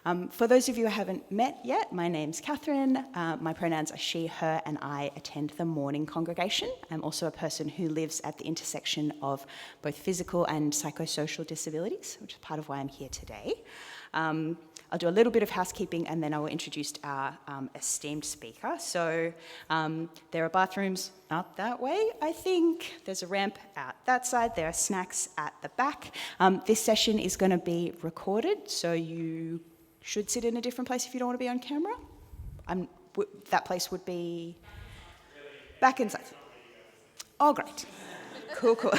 For those of you who haven't met yet, my name's Catherine. My pronouns are she, her, and I attend the morning congregation. I'm also a person who lives at the intersection of both physical and psychosocial disabilities, which is part of why I'm here today. I'll do a little bit of housekeeping and then I will introduce our esteemed speaker. So there are bathrooms out that way, I think. There's a ramp out that side. There are snacks at the back. This session is going to be recorded, so you should sit in a different place if you don't want to be on camera. That place would be back inside. Oh, great. Cool.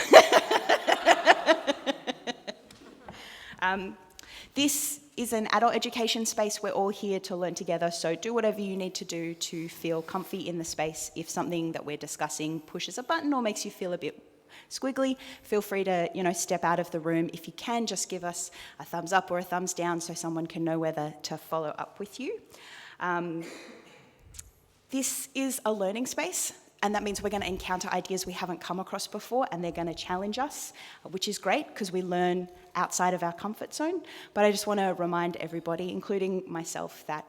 This is an adult education space. We're all here to learn together, so do whatever you need to do to feel comfy in the space. If something that we're discussing pushes a button or makes you feel a bit squiggly, feel free to, step out of the room. If you can, just give us a thumbs up or a thumbs down so someone can know whether to follow up with you. This is a learning space. And that means we're going to encounter ideas we haven't come across before, and they're going to challenge us, which is great because we learn outside of our comfort zone. But I just want to remind everybody, including myself, that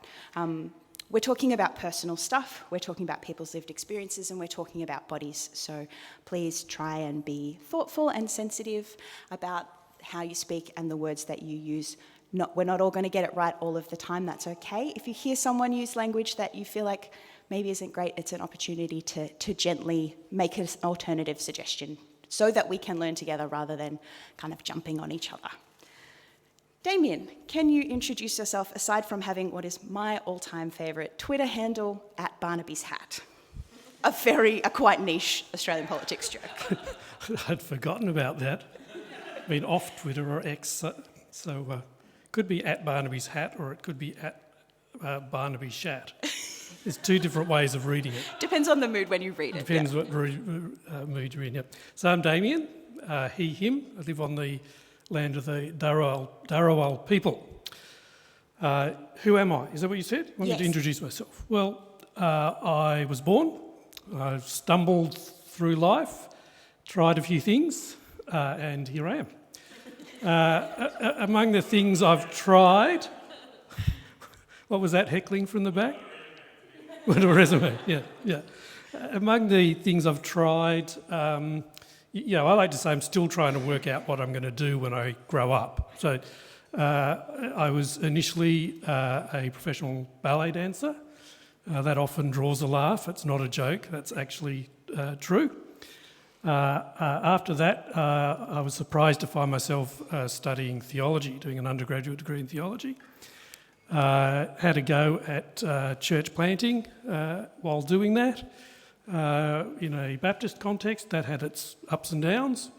we're talking about personal stuff, we're talking about people's lived experiences, and we're talking about bodies. So please try and be thoughtful and sensitive about how you speak and the words that you use. We're not all going to get it right all of the time. That's okay. If you hear someone use language that you feel like maybe isn't great, it's an opportunity to gently make an alternative suggestion so that we can learn together rather than kind of jumping on each other. Damian, can you introduce yourself aside from having what is my all-time favourite Twitter handle @Barnaby's Hat? A quite niche Australian politics joke. I'd forgotten about that. Been off Twitter or X, so could be @Barnaby's Hat or it could be @Barnaby Shat. There's two different ways of reading it. Depends on the mood when you read it. Depends what mood you're in, yep. So I'm Damian, he, him. I live on the land of the Darawal people. Who am I? Is that what you said? I wanted to introduce myself. Well, I was born. I've stumbled through life, tried a few things, and here I am. Among the things I've tried... What was that heckling from the back? What a resume, yeah. Among the things I've tried, I like to say I'm still trying to work out what I'm going to do when I grow up. So I was initially a professional ballet dancer. That often draws a laugh. It's not a joke. That's actually true. After that, I was surprised to find myself studying theology, doing an undergraduate degree in theology. Had a go at church planting while doing that in a Baptist context. That had its ups and downs.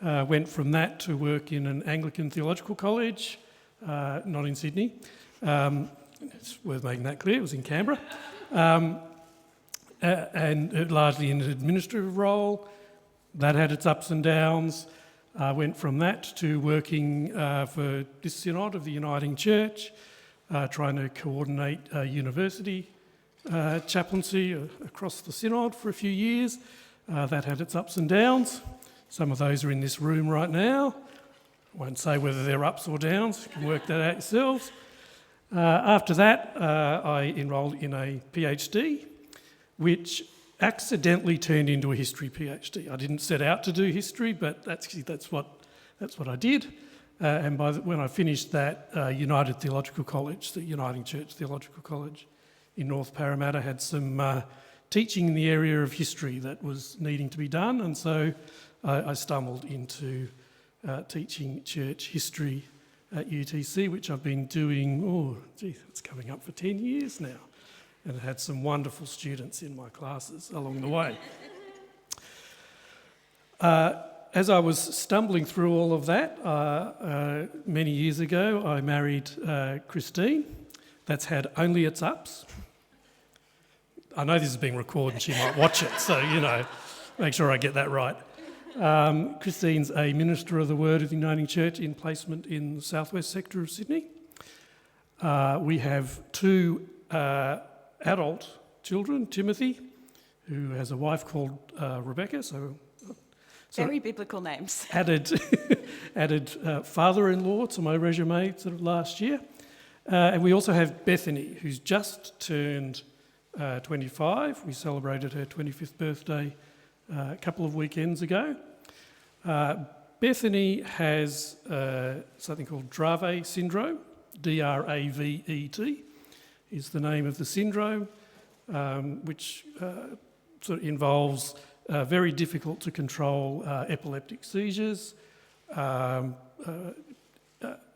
Went from that to work in an Anglican theological college, not in Sydney. It's worth making that clear, it was in Canberra. And largely in an administrative role. That had its ups and downs. Went from that to working for this synod of the Uniting Church, trying to coordinate university chaplaincy across the synod for a few years. That had its ups and downs. Some of those are in this room right now. I won't say whether they're ups or downs, you can work that out yourselves. After that, I enrolled in a PhD, which accidentally turned into a history PhD. I didn't set out to do history, but that's what I did. And when I finished that, United Theological College, the Uniting Church Theological College in North Parramatta, had some teaching in the area of history that was needing to be done, and so I stumbled into teaching church history at UTC, which I've been doing, it's coming up for 10 years now, and had some wonderful students in my classes along the way. As I was stumbling through all of that, many years ago, I married Christine. That's had only its ups. I know this is being recorded and she might watch it, so, make sure I get that right. Christine's a minister of the Word of the Uniting Church in placement in the southwest sector of Sydney. We have two adult children, Timothy, who has a wife called Rebecca, so very biblical names. Added father-in-law to my resume sort of last year. And we also have Bethany, who's just turned 25. We celebrated her 25th birthday a couple of weekends ago. Bethany has something called Dravet syndrome, D-R-A-V-E-T is the name of the syndrome, which sort of involves very difficult to control epileptic seizures,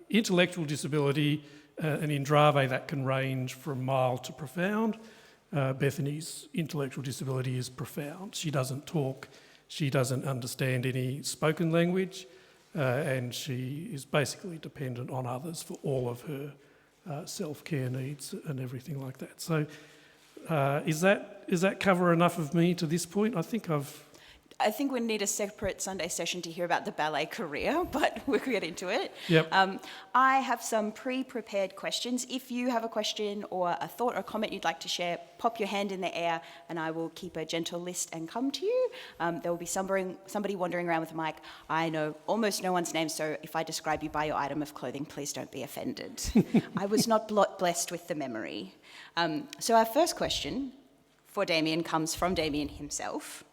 intellectual disability, and in Dravet that can range from mild to profound. Bethany's intellectual disability is profound. She doesn't talk, she doesn't understand any spoken language, and she is basically dependent on others for all of her self-care needs and everything like that. So is that cover enough of me to this point? I think we need a separate Sunday session to hear about the ballet career, but we'll get into it. Yep. I have some pre-prepared questions. If you have a question or a thought or comment you'd like to share, pop your hand in the air and I will keep a gentle list and come to you. There will be somebody wandering around with a mic. I know almost no one's name, so if I describe you by your item of clothing, please don't be offended. I was not blessed with the memory. So our first question for Damian comes from Damian himself.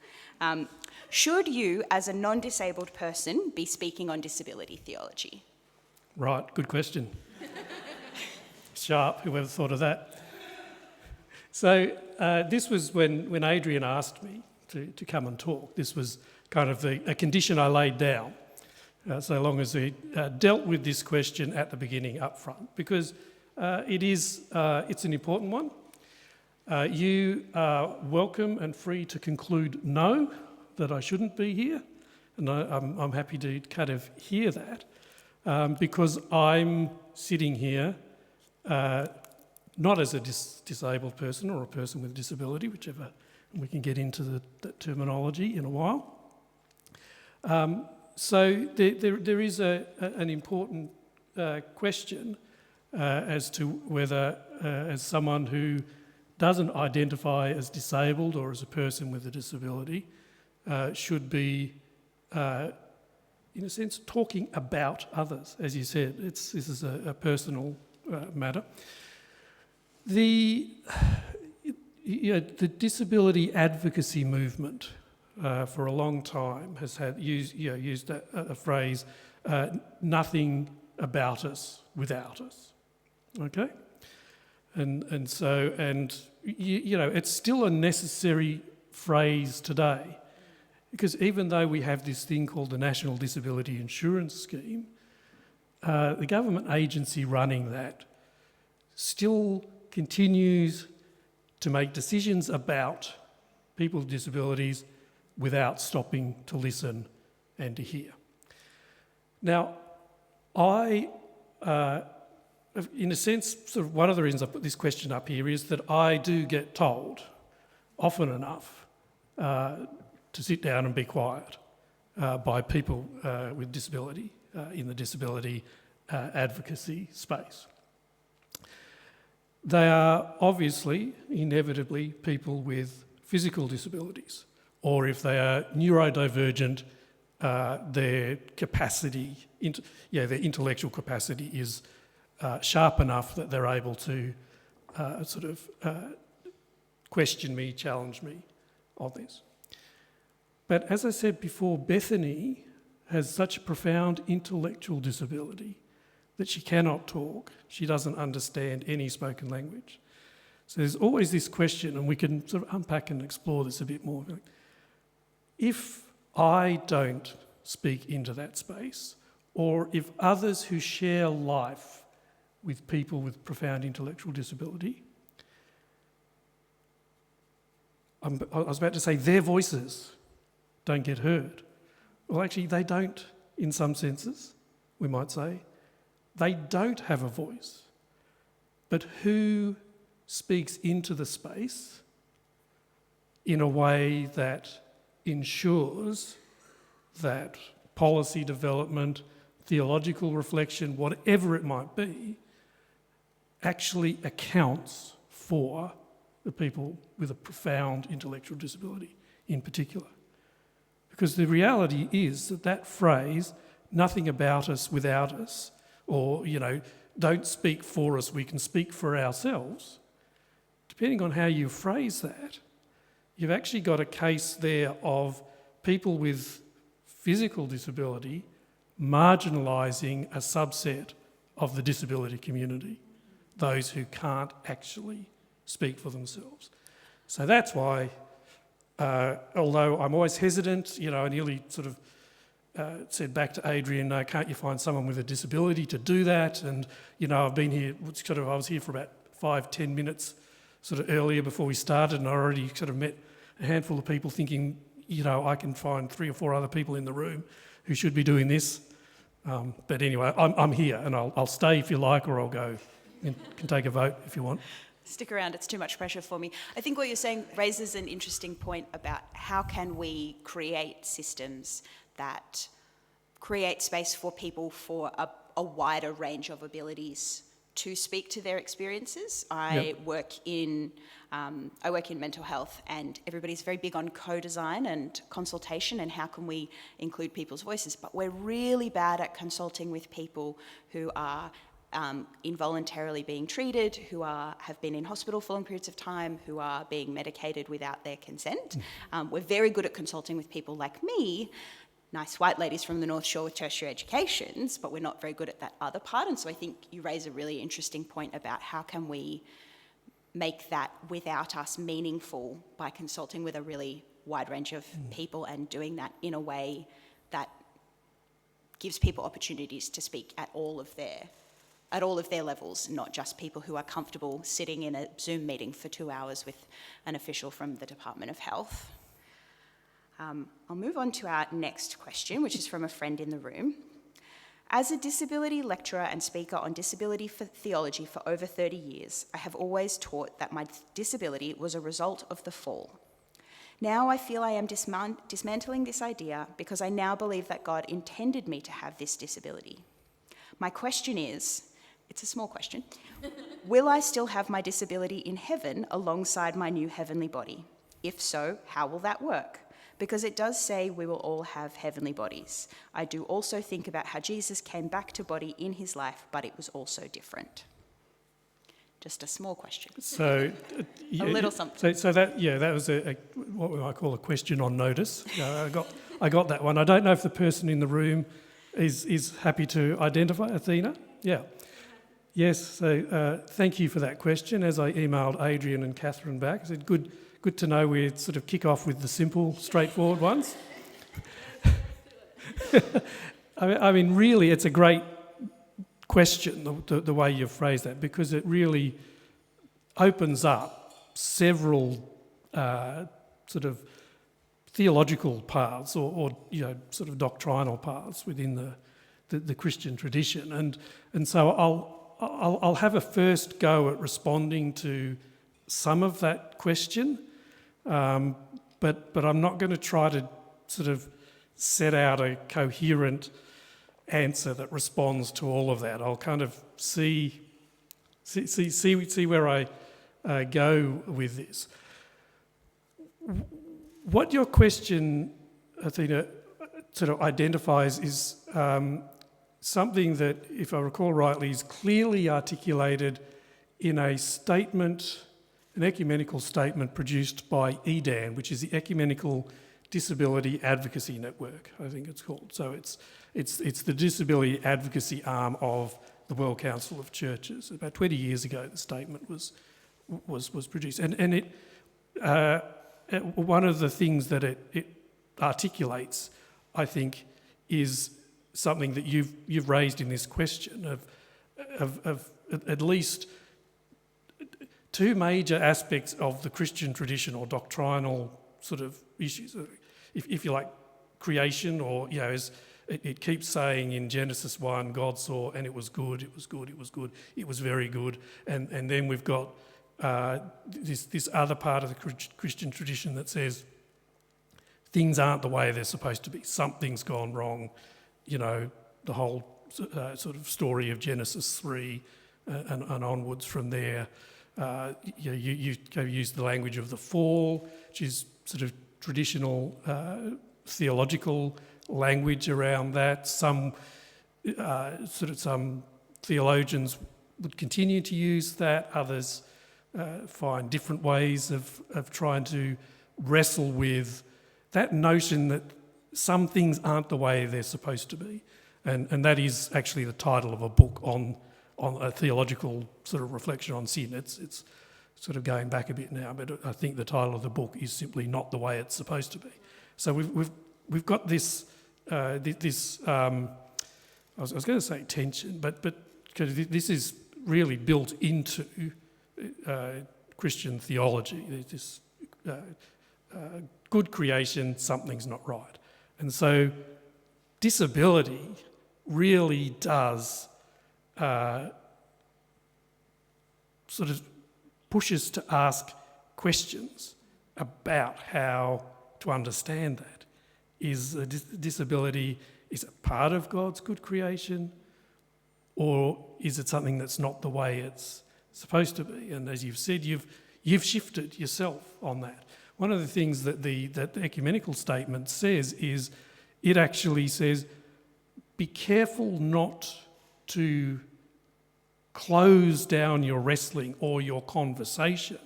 Should you, as a non-disabled person, be speaking on disability theology? Right, good question. Sharp, whoever thought of that. So this was when Adrian asked me to come and talk. This was kind of a condition I laid down, so long as we dealt with this question at the beginning up front, because it's an important one. You are welcome and free to conclude no, that I shouldn't be here, and I'm happy to kind of hear that, because I'm sitting here not as a disabled person or a person with disability, whichever, and we can get into that terminology in a while. So there is an important question as to whether, as someone who doesn't identify as disabled or as a person with a disability, should be, in a sense, talking about others. As you said, this is a personal matter. The disability advocacy movement for a long time has used a phrase, nothing about us without us. Okay? And so it's still a necessary phrase today, because even though we have this thing called the National Disability Insurance Scheme, the government agency running that still continues to make decisions about people with disabilities without stopping to listen and to hear. Now, in a sense, sort of one of the reasons I put this question up here is that I do get told often enough to sit down and be quiet by people with disability in the disability advocacy space. They are obviously, inevitably, people with physical disabilities, or if they are neurodivergent, their capacity, their intellectual capacity is sharp enough that they're able to question me, challenge me on this. But as I said before, Bethany has such a profound intellectual disability that she cannot talk. She doesn't understand any spoken language. So there's always this question, and we can sort of unpack and explore this a bit more. If I don't speak into that space, or if others who share life with people with profound intellectual disability, I was about to say their voices don't get heard. Well, actually, they don't, in some senses, we might say. They don't have a voice. But who speaks into the space in a way that ensures that policy development, theological reflection, whatever it might be, actually accounts for the people with a profound intellectual disability in particular? Because the reality is that phrase, nothing about us without us, or, don't speak for us, we can speak for ourselves, depending on how you phrase that, you've actually got a case there of people with physical disability marginalising a subset of the disability community, those who can't actually speak for themselves. So that's why, although I'm always hesitant, I nearly sort of said back to Adrian, no, can't you find someone with a disability to do that? And, I've been here, I was here for about 5-10 minutes sort of earlier before we started, and I already sort of met a handful of people thinking, I can find 3 or 4 other people in the room who should be doing this. But anyway, I'm here, and I'll stay if you like, or I'll go. You can take a vote if you want. Stick around, it's too much pressure for me. I think what you're saying raises an interesting point about how can we create systems that create space for people for a wider range of abilities to speak to their experiences. I work in mental health, and everybody's very big on co-design and consultation and how can we include people's voices, but we're really bad at consulting with people who are involuntarily being treated, who have been in hospital for long periods of time, who are being medicated without their consent. We're very good at consulting with people like me, nice white ladies from the North Shore with tertiary educations, but we're not very good at that other part. And so I think you raise a really interesting point about how can we make that without us meaningful by consulting with a really wide range of people and doing that in a way that gives people opportunities to speak at all of their levels, not just people who are comfortable sitting in a Zoom meeting for 2 hours with an official from the Department of Health. I'll move on to our next question, which is from a friend in the room. As a disability lecturer and speaker on disability theology for over 30 years, I have always taught that my disability was a result of the fall. Now I feel I am dismantling this idea because I now believe that God intended me to have this disability. My question is, it's a small question, will I still have my disability in heaven alongside my new heavenly body? If so, how will that work? Because it does say we will all have heavenly bodies. I do also think about how Jesus came back to body in his life, but it was also different. Just a small question. So, a little something. So that was what we might call a question on notice. I got that one. I don't know if the person in the room is happy to identify. Athena? Yeah. Yes, so thank you for that question. As I emailed Adrian and Catherine back, I said, good to know we sort of kick off with the simple, straightforward ones. I mean, really, it's a great question, the way you've phrased that, because it really opens up several sort of theological paths or sort of doctrinal paths within the Christian tradition. And so I'll have a first go at responding to some of that question, but I'm not going to try to sort of set out a coherent answer that responds to all of that. I'll kind of see where I go with this. What your question, Athena, sort of identifies is something that, if I recall rightly, is clearly articulated in a statement, an ecumenical statement produced by EDAN, which is the Ecumenical Disability Advocacy Network, I think it's called. So it's the disability advocacy arm of the World Council of Churches. About 20 years ago, the statement was produced, and it one of the things that it articulates, I think, is something that you've raised in this question of at least two major aspects of the Christian tradition or doctrinal sort of issues, if you like, creation, or as it keeps saying in Genesis 1, God saw and it was good, it was good, it was good, it was very good, and then we've got this other part of the Christian tradition that says things aren't the way they're supposed to be. Something's gone wrong. The whole sort of story of Genesis 3 and onwards from there. You use the language of the fall, which is sort of traditional theological language around that. Some theologians would continue to use that. Others find different ways of trying to wrestle with that notion that some things aren't the way they're supposed to be. And that is actually the title of a book on a theological sort of reflection on sin. It's sort of going back a bit now, but I think the title of the book is simply Not the Way It's Supposed to Be. So we've got this I was going to say tension, but because this is really built into Christian theology. There's this good creation, something's not right. And so disability really does sort of push us to ask questions about how to understand that. Is a disability, is it part of God's good creation, or is it something that's not the way it's supposed to be? And as you've said, you've shifted yourself on that. One of the things that the ecumenical statement says is, it actually says, be careful not to close down your wrestling or your conversation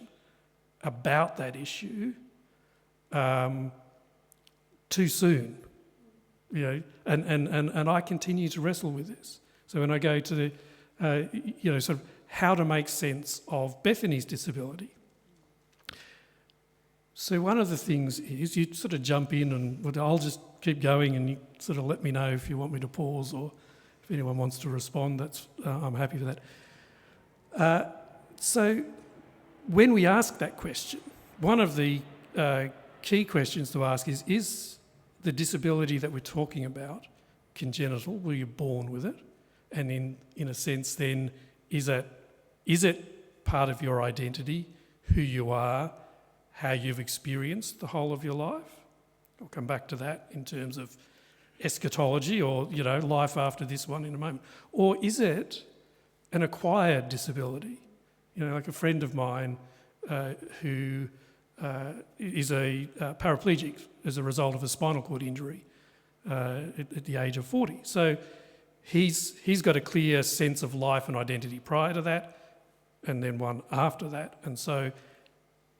about that issue too soon, and I continue to wrestle with this. So when I go to the, sort of how to make sense of Bethany's disability. So one of the things is you sort of jump in and I'll just keep going and you sort of let me know if you want me to pause or if anyone wants to respond, I'm happy for that. So when we ask that question, one of the key questions to ask is the disability that we're talking about congenital? Were you born with it? And in a sense then, is it part of your identity, who you are, how you've experienced the whole of your life? I'll come back to that in terms of eschatology or, life after this one in a moment. Or is it an acquired disability? Like a friend of mine who is a paraplegic as a result of a spinal cord injury at the age of 40. So he's got a clear sense of life and identity prior to that and then one after that. And so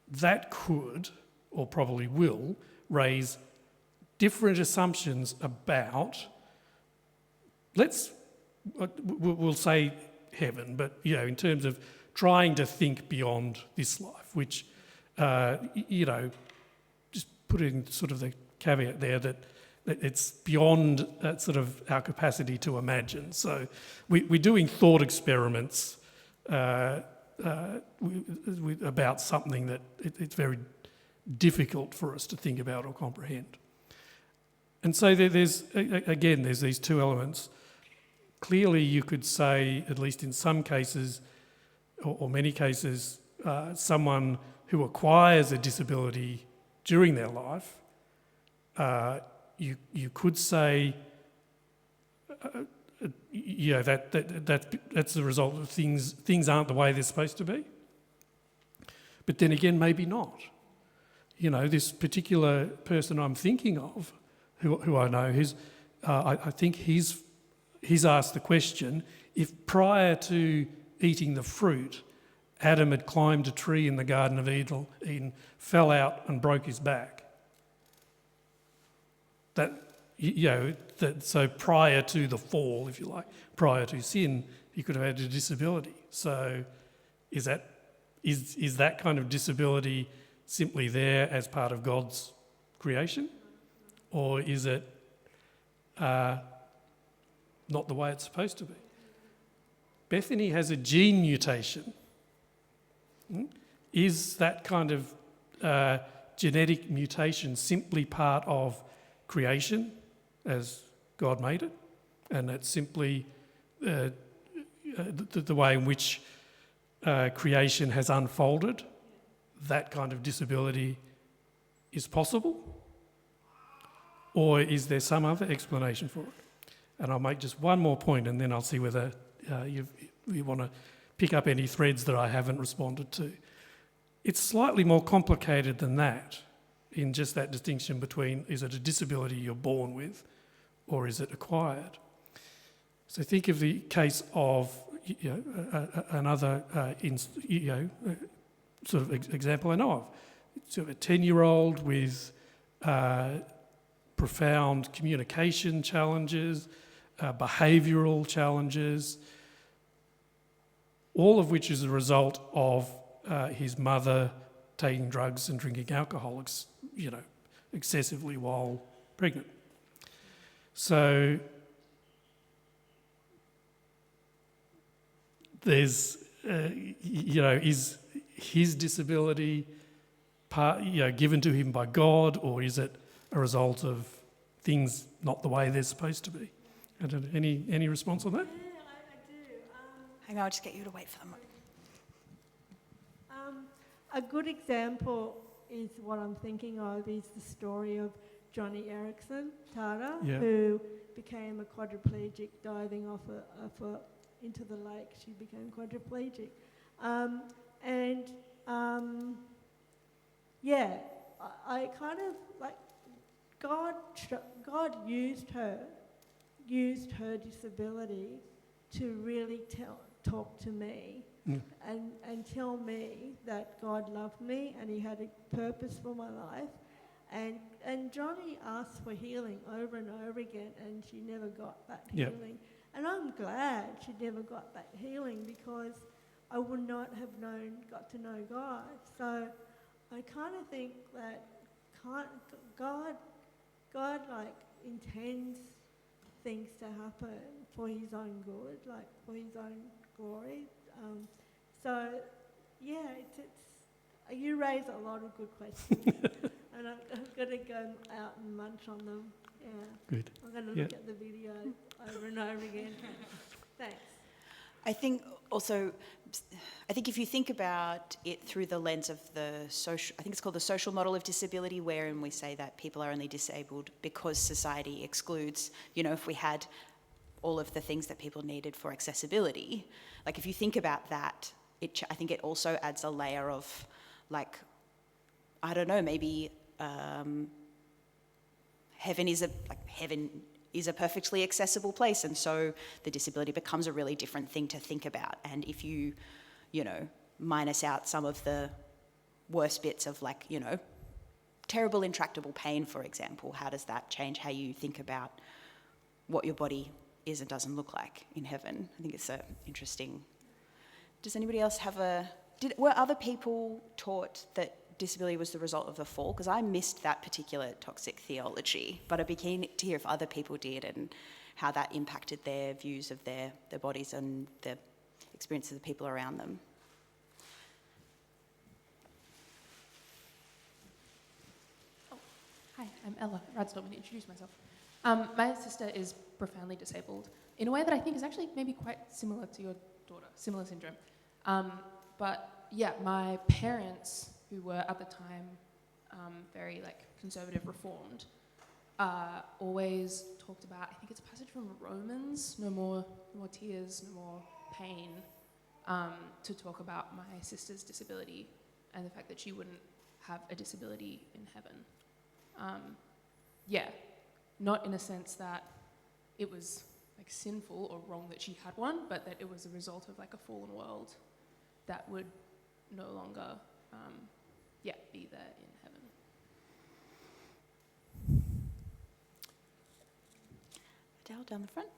that could, or probably will, raise different assumptions about, we'll say heaven, but, in terms of trying to think beyond this life, which, just putting sort of the caveat there that it's beyond sort of our capacity to imagine. So we're doing thought experiments about something that it's very difficult for us to think about or comprehend. And so there's these two elements. Clearly you could say, at least in some cases, or many cases, someone who acquires a disability during their life, you could say, that's the result of things aren't the way they're supposed to be. But then again, maybe not. This particular person I'm thinking of, who I know, I think he's asked the question, if prior to eating the fruit, Adam had climbed a tree in the Garden of Eden, fell out and broke his back. So prior to the fall, if you like, prior to sin, he could have had a disability. So is that kind of disability simply there as part of God's creation? Or is it not the way it's supposed to be? Bethany has a gene mutation. Is that kind of genetic mutation simply part of creation as God made it? And that's simply the way in which creation has unfolded? That kind of disability is possible? Or is there some other explanation for it? And I'll make just one more point and then I'll see whether you want to pick up any threads that I haven't responded to. It's slightly more complicated than that, in just that distinction between, is it a disability you're born with or is it acquired? So think of the case of another sort of example I know of. Sort of a 10-year-old with profound communication challenges, behavioural challenges, all of which is a result of his mother taking drugs and drinking alcohol, excessively while pregnant. So there's, is his disability given to him by God, or is it a result of things not the way they're supposed to be? I don't know, any response on that? Yeah, I do. Hang on, I'll just get you to wait for them. A good example is what I'm thinking of is the story of Johnny Erickson, Tara, who became a quadriplegic diving off into the lake. She became quadriplegic. I kind of like God used her disability to really talk to me and tell me that God loved me and he had a purpose for my life. And Johnny asked for healing over and over again, and she never got that healing. And I'm glad she never got that healing, because I would not have got to know God. So I kind of think that God like intends things to happen for his own good, like for his own glory. You raise a lot of good questions, and I'm going to go out and munch on them. Yeah. Good. I'm going to look at the video over and over again. Thanks. I think if you think about it through the lens of the social, I think it's called the social model of disability, wherein we say that people are only disabled because society excludes, if we had all of the things that people needed for accessibility. Like, if you think about that, I think it also adds a layer of, like, I don't know, maybe heaven is a perfectly accessible place, and so the disability becomes a really different thing to think about. And if you, minus out some of the worst bits of, like, terrible intractable pain, for example, how does that change how you think about what your body is and doesn't look like in heaven? I think it's interesting. Does anybody else were other people taught that disability was the result of the fall? Because I missed that particular toxic theology, but I'd be keen to hear if other people did and how that impacted their views of their bodies and the experiences of the people around them. Oh, hi, I'm Ella Radstone, to introduce myself. My sister is profoundly disabled in a way that I think is actually maybe quite similar to your daughter, similar syndrome. My parents, who were at the time very conservative, reformed, always talked about, I think it's a passage from Romans, no more tears, no more pain, to talk about my sister's disability and the fact that she wouldn't have a disability in heaven. Not in a sense that it was sinful or wrong that she had one, but that it was a result of a fallen world that would no longer be there in heaven. Adele, down the front.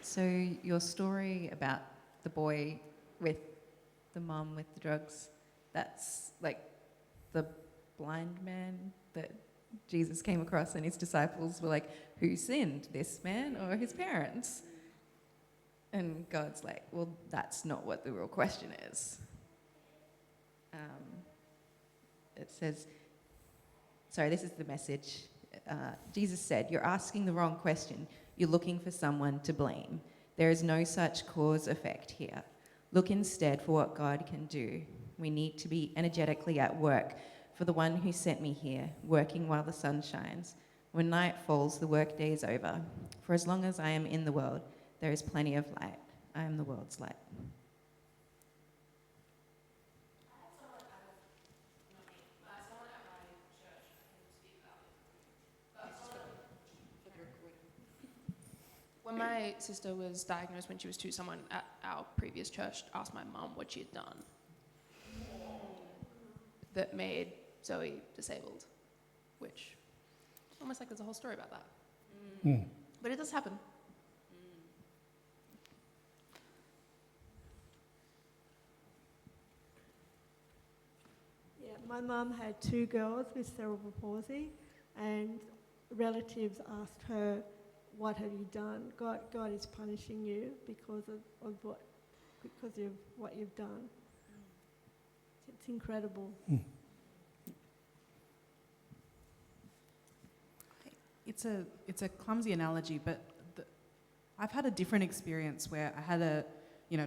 So your story about the boy with the mum with the drugs, that's the blind man that Jesus came across, and his disciples were like, who sinned, this man or his parents? And God's like, well, that's not what the real question is. It says, this is the message. Jesus said, you're asking the wrong question. You're looking for someone to blame. There is no such cause-effect here. Look instead for what God can do. We need to be energetically at work for the one who sent me here, working while the sun shines. When night falls, the workday is over. For as long as I am in the world, there is plenty of light. I am the world's light. When my sister was diagnosed when she was 2, someone at our previous church asked my mum what she had done that made Zoe disabled, which almost like there's a whole story about that. Mm. But it does happen. Yeah, my mum had 2 girls with cerebral palsy, and relatives asked her, "What have you done? God is punishing you because of what you've done." It's incredible. Mm. It's a clumsy analogy, but I've had a different experience where I had a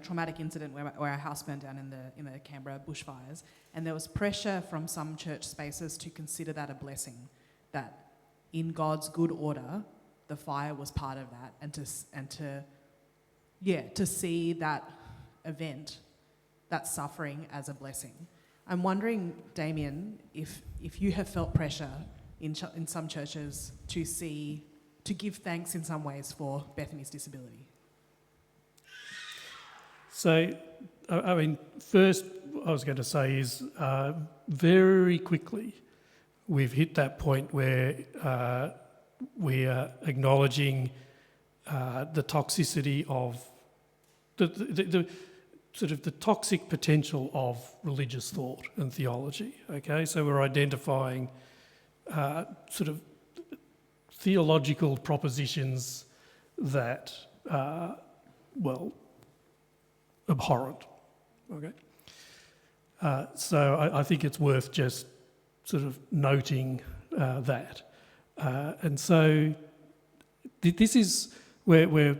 traumatic incident where our house burned down in the Canberra bushfires, and there was pressure from some church spaces to consider that a blessing, that in God's good order, the fire was part of that, and to see that event, that suffering, as a blessing. I'm wondering, Damian, if you have felt pressure in some churches to give thanks in some ways for Bethany's disability. So, I mean, first I was going to say is very quickly we've hit that point where we are acknowledging the toxicity of the sort of the toxic potential of religious thought and theology. Okay, so we're identifying sort of theological propositions that are, well, abhorrent. Okay, so I think it's worth just sort of noting that, and so this is where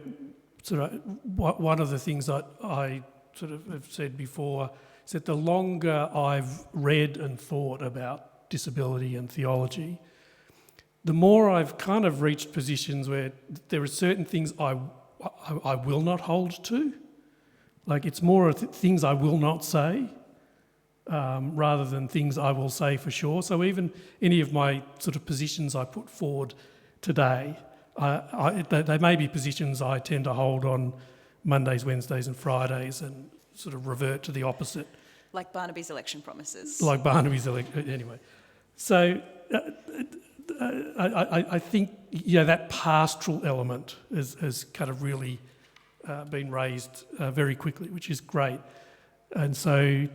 sort of one of the things that I sort of have said before is that the longer I've read and thought about disability and theology, the more I've kind of reached positions where there are certain things I will not hold to. Like, it's more of things I will not say rather than things I will say for sure. So even any of my sort of positions I put forward today, they may be positions I tend to hold on Mondays, Wednesdays and Fridays and sort of revert to the opposite. Like Barnaby's election promises. Like Barnaby's election, anyway. So I think, that pastoral element has kind of really been raised very quickly, which is great. And so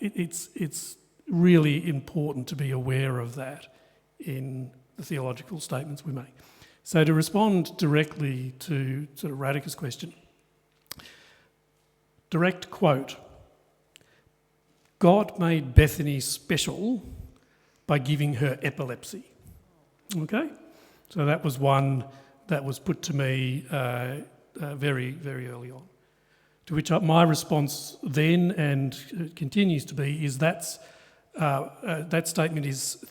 it's really important to be aware of that in the theological statements we make. So to respond directly to sort of Radhika's question, direct quote, God made Bethany special by giving her epilepsy. Okay? So that was one that was put to me very, very early on. To which my response then, and continues to be, is that statement is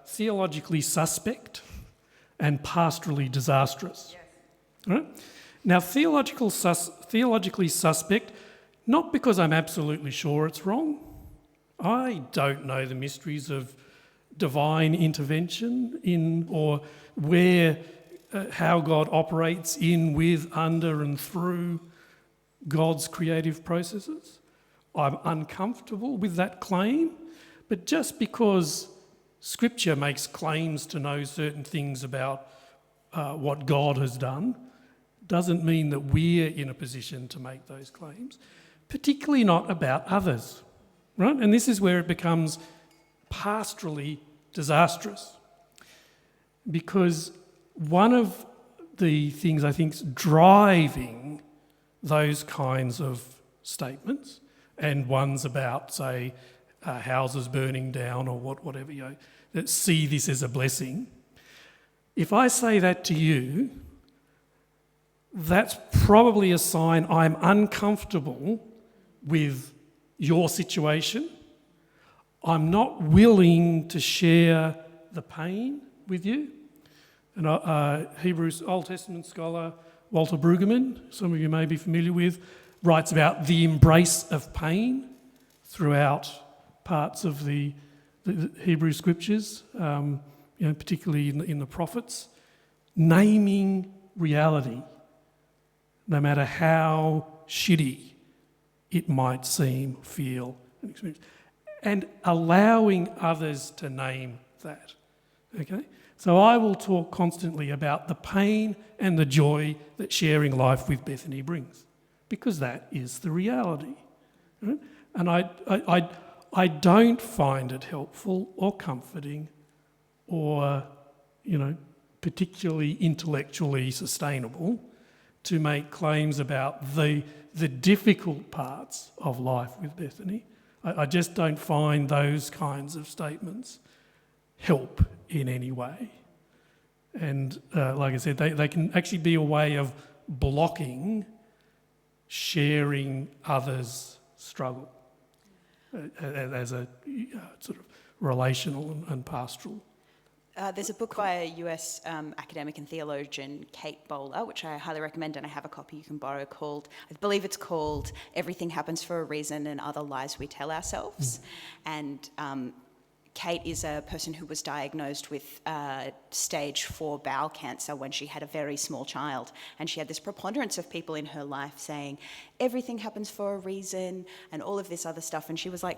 theologically suspect and pastorally disastrous. Yes. Right? Now, theologically suspect, not because I'm absolutely sure it's wrong. I don't know the mysteries of divine intervention in, or where, how God operates in, with, under and through God's creative processes. I'm uncomfortable with that claim, but just because Scripture makes claims to know certain things about what God has done doesn't mean that we're in a position to make those claims, particularly not about others, right? And this is where it becomes pastorally disastrous, because one of the things I think is driving those kinds of statements, and ones about, say, houses burning down or whatever, that see this as a blessing. If I say that to you, that's probably a sign I'm uncomfortable with your situation. I'm not willing to share the pain with you. And Hebrews Old Testament scholar Walter Brueggemann, some of you may be familiar with, writes about the embrace of pain throughout parts of the Hebrew scriptures, particularly in the prophets, naming reality, no matter how shitty it might seem, feel, and experience, and allowing others to name that, okay? So I will talk constantly about the pain and the joy that sharing life with Bethany brings, because that is the reality, right? And I don't find it helpful or comforting or, particularly intellectually sustainable to make claims about the difficult parts of life with Bethany. I just don't find those kinds of statements help in any way. And like I said, they can actually be a way of blocking sharing others' struggle as a sort of relational and pastoral. There's a book by a US academic and theologian, Kate Bowler, which I highly recommend, and I have a copy you can borrow, I believe it's called Everything Happens for a Reason and Other Lies We Tell Ourselves. And Kate is a person who was diagnosed with stage 4 bowel cancer when she had a very small child. And she had this preponderance of people in her life saying, everything happens for a reason and all of this other stuff. And she was like,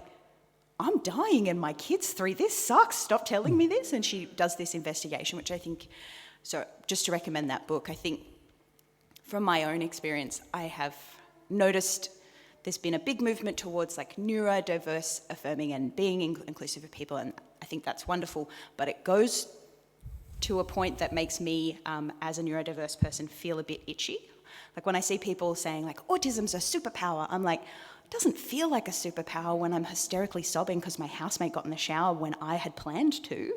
I'm dying and my kid's 3. This sucks. Stop telling me this. And she does this investigation, which I think, so just to recommend that book, I think from my own experience, I have noticed there's been a big movement towards like neurodiverse affirming and being inclusive of people, and I think that's wonderful, but it goes to a point that makes me, as a neurodiverse person, feel a bit itchy. Like when I see people saying like, autism's a superpower, I'm like, it doesn't feel like a superpower when I'm hysterically sobbing because my housemate got in the shower when I had planned to.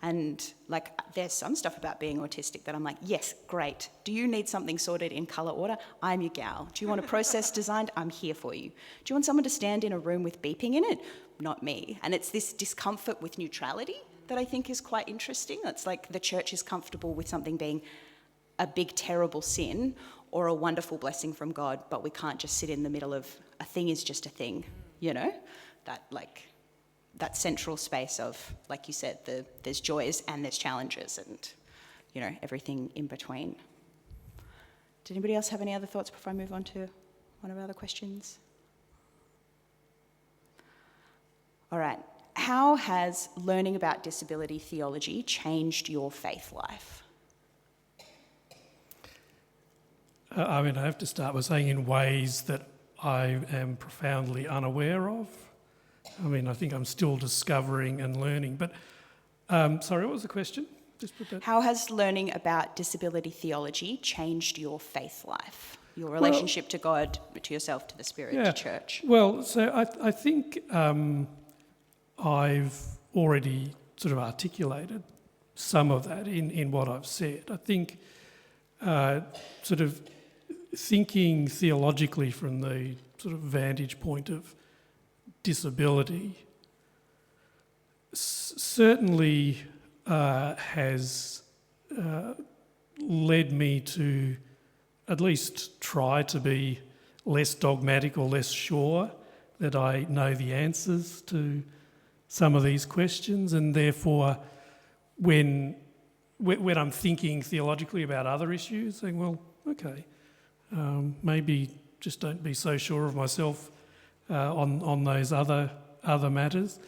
And like, there's some stuff about being autistic that I'm like, yes, great. Do you need something sorted in colour order? I'm your gal. Do you want a process designed? I'm here for you. Do you want someone to stand in a room with beeping in it? Not me. And it's this discomfort with neutrality that I think is quite interesting. It's like the church is comfortable with something being a big, terrible sin or a wonderful blessing from God, but we can't just sit in the middle of a thing is just a thing, that central space of, like you said, there's joys and there's challenges and, everything in between. Did anybody else have any other thoughts before I move on to one of our other questions? All right. How has learning about disability theology changed your faith life? I have to start by saying in ways that I am profoundly unaware of. I think I'm still discovering and learning. But, sorry, what was the question? Just put that. How has learning about disability theology changed your faith life? Your relationship to God, to yourself, to the Spirit, to church? Well, so I think I've already sort of articulated some of that in what I've said. I think sort of thinking theologically from the sort of vantage point of disability certainly has led me to at least try to be less dogmatic or less sure that I know the answers to some of these questions, and therefore when I'm thinking theologically about other issues, saying, well, okay, maybe just don't be so sure of myself on those other matters.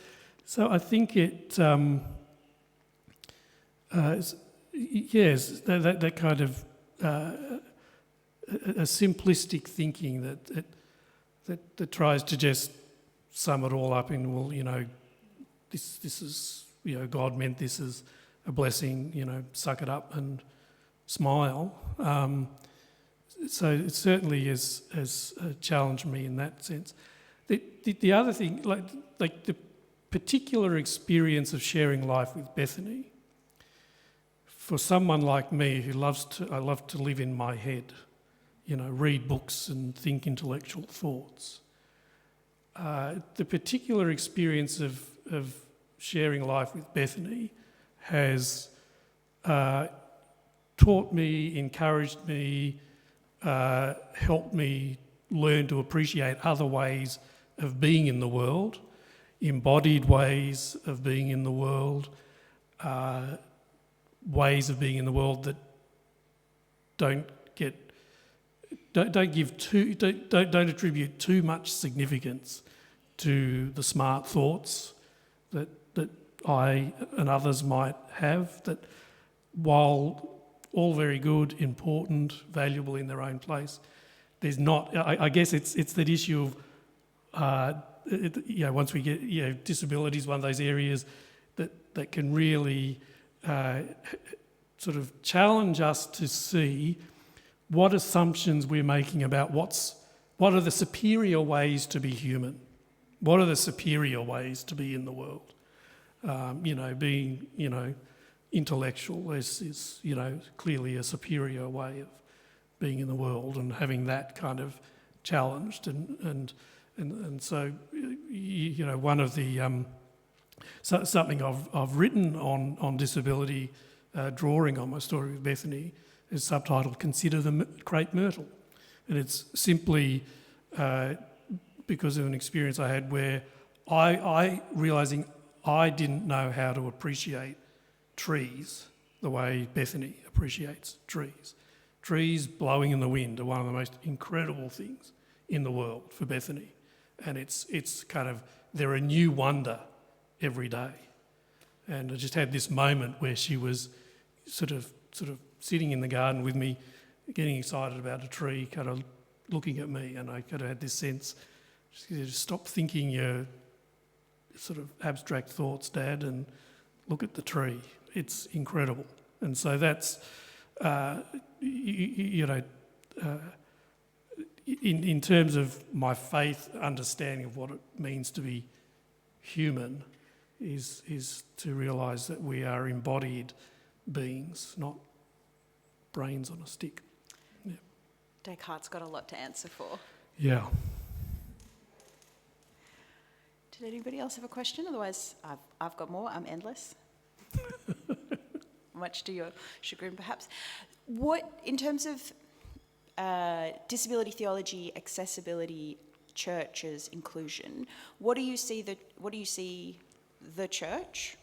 So I think it, yes, that kind of a simplistic thinking that tries to just sum it all up in, well, this is, God meant this as a blessing, suck it up and smile. So it certainly has challenged me in that sense. The other thing, like the particular experience of sharing life with Bethany, for someone like me who I love to live in my head, read books and think intellectual thoughts. The particular experience of sharing life with Bethany has taught me, encouraged me, helped me learn to appreciate other ways of being in the world, embodied ways of being in the world, ways of being in the world that don't attribute too much significance to the smart thoughts that I and others might have, that while all very good, important, valuable in their own place, there's not, I guess it's that issue of, once we get, disability is one of those areas that can really sort of challenge us to see what assumptions we're making about what are the superior ways to be human, what are the superior ways to be in the world. Being, intellectual is clearly a superior way of being in the world, and having that kind of challenged, and so one of the something I've written on disability, drawing on my story with Bethany, is subtitled "Consider the Great Myrtle," and it's simply because of an experience I had where I realising I didn't know how to appreciate trees the way Bethany appreciates trees. Trees blowing in the wind are one of the most incredible things in the world for Bethany, and it's kind of, they're a new wonder every day. And I just had this moment where she was sort of sitting in the garden with me, getting excited about a tree, kind of looking at me, and I kind of had this sense, just stop thinking your sort of abstract thoughts, Dad, and look at the tree. It's incredible. And so that's, in terms of my faith understanding of what it means to be human, is to realise that we are embodied beings, not brains on a stick. Yeah. Descartes got a lot to answer for. Yeah. Did anybody else have a question? Otherwise, I've got more. I'm endless. Much to your chagrin, perhaps. What, in terms of disability theology, accessibility, churches, inclusion, what do you see the church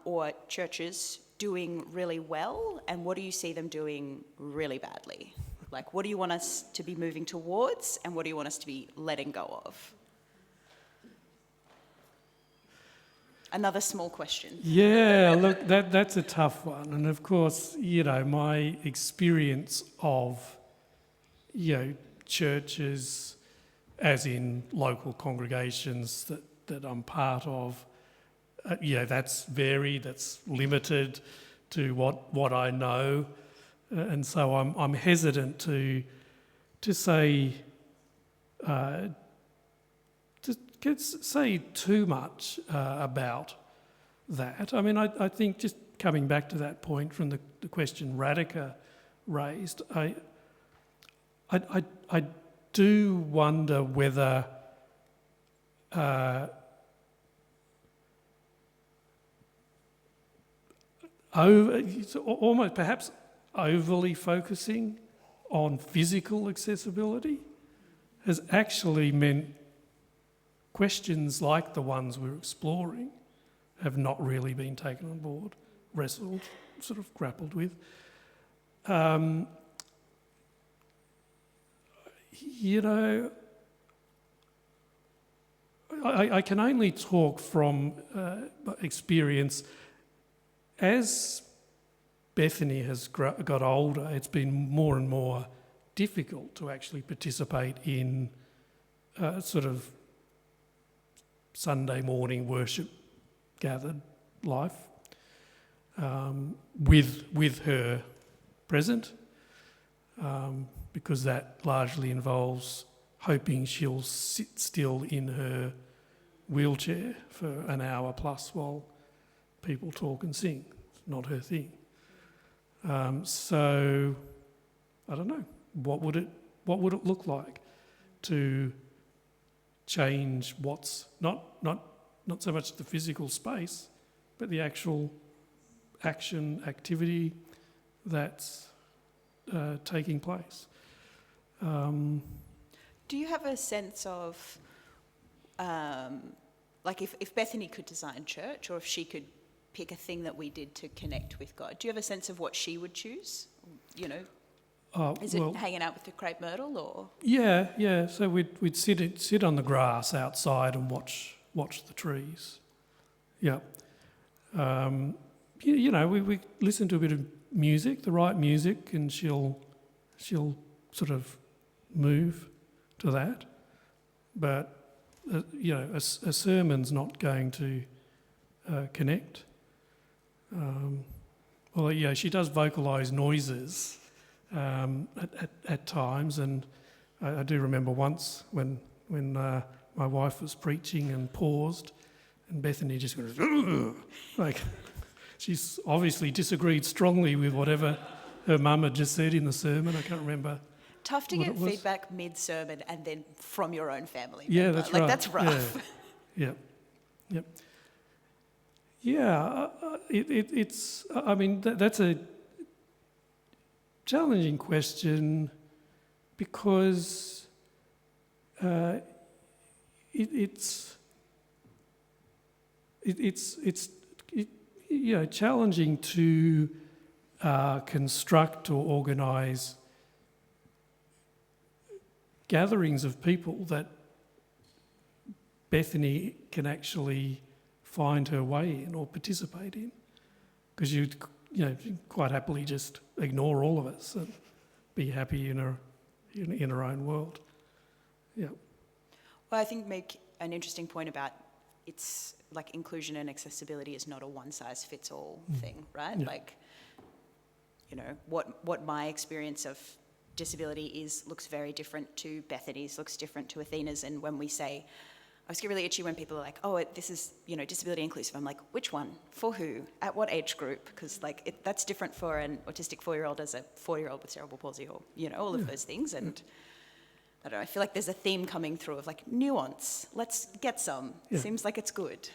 or churches doing really well, and what do you see them doing really badly? Like, what do you want us to be moving towards, and what do you want us to be letting go of? Another small question. Yeah, look, that's a tough one. And of course, my experience of, churches, as in local congregations that I'm part of, that's varied, that's limited to what I know. And so I'm hesitant to say, say too much about that. I mean, I think, just coming back to that point from the question Radhika raised, I do wonder whether almost perhaps overly focusing on physical accessibility has actually meant questions like the ones we're exploring have not really been taken on board, wrestled, sort of grappled with. I can only talk from experience. As Bethany has got older, it's been more and more difficult to actually participate in sort of Sunday morning worship gathered life with her present, because that largely involves hoping she'll sit still in her wheelchair for an hour plus while people talk and sing. It's not her thing. So I don't know, what would it look like to change what's not so much the physical space, but the actual action, activity that's taking place. Do you have a sense of, like if Bethany could design church, or if she could pick a thing that we did to connect with God, do you have a sense of what she would choose? Is it hanging out with the crepe myrtle or? Yeah. So we'd sit on the grass outside and watch the trees. Yeah. We listen to a bit of music, the right music, and she'll sort of move to that. But a sermon's not going to connect. She does vocalise noises at times, and I do remember once when my wife was preaching and paused, and Bethany just goes, like, she's obviously disagreed strongly with whatever her mum had just said in the sermon. I can't remember. Tough to get feedback mid-sermon and then from your own family. Yeah, that's right. That's rough. Yeah. Yeah, it's. I mean, that's a challenging question because it's challenging to construct or organise gatherings of people that Bethany can actually find her way in or participate in, because you'd quite happily just ignore all of us and be happy in her own world. Yeah. Well, I think make an interesting point about it's like inclusion and accessibility is not a one-size-fits-all thing, right? Yeah. What my experience of disability looks very different to Bethany's, looks different to Athena's, and when we say, I just get really itchy when people are like, oh, this is, disability inclusive. I'm like, which one? For who? At what age group? Because that's different for an autistic 4-year-old as a 4-year-old with cerebral palsy or, all of those things. And I don't know, I feel like there's a theme coming through of like nuance. Let's get some. Yeah. Seems like it's good.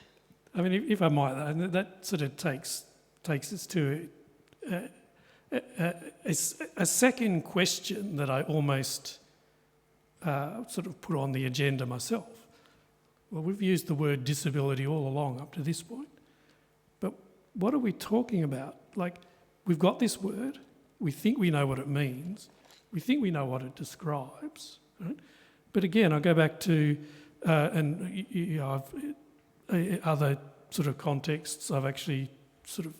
I mean, if I might, that sort of takes us to a second question that I almost sort of put on the agenda myself. Well, we've used the word disability all along up to this point, but what are we talking about? Like, we've got this word, we think we know what it means, we think we know what it describes, right? But again, I go back to, other sort of contexts, I've actually sort of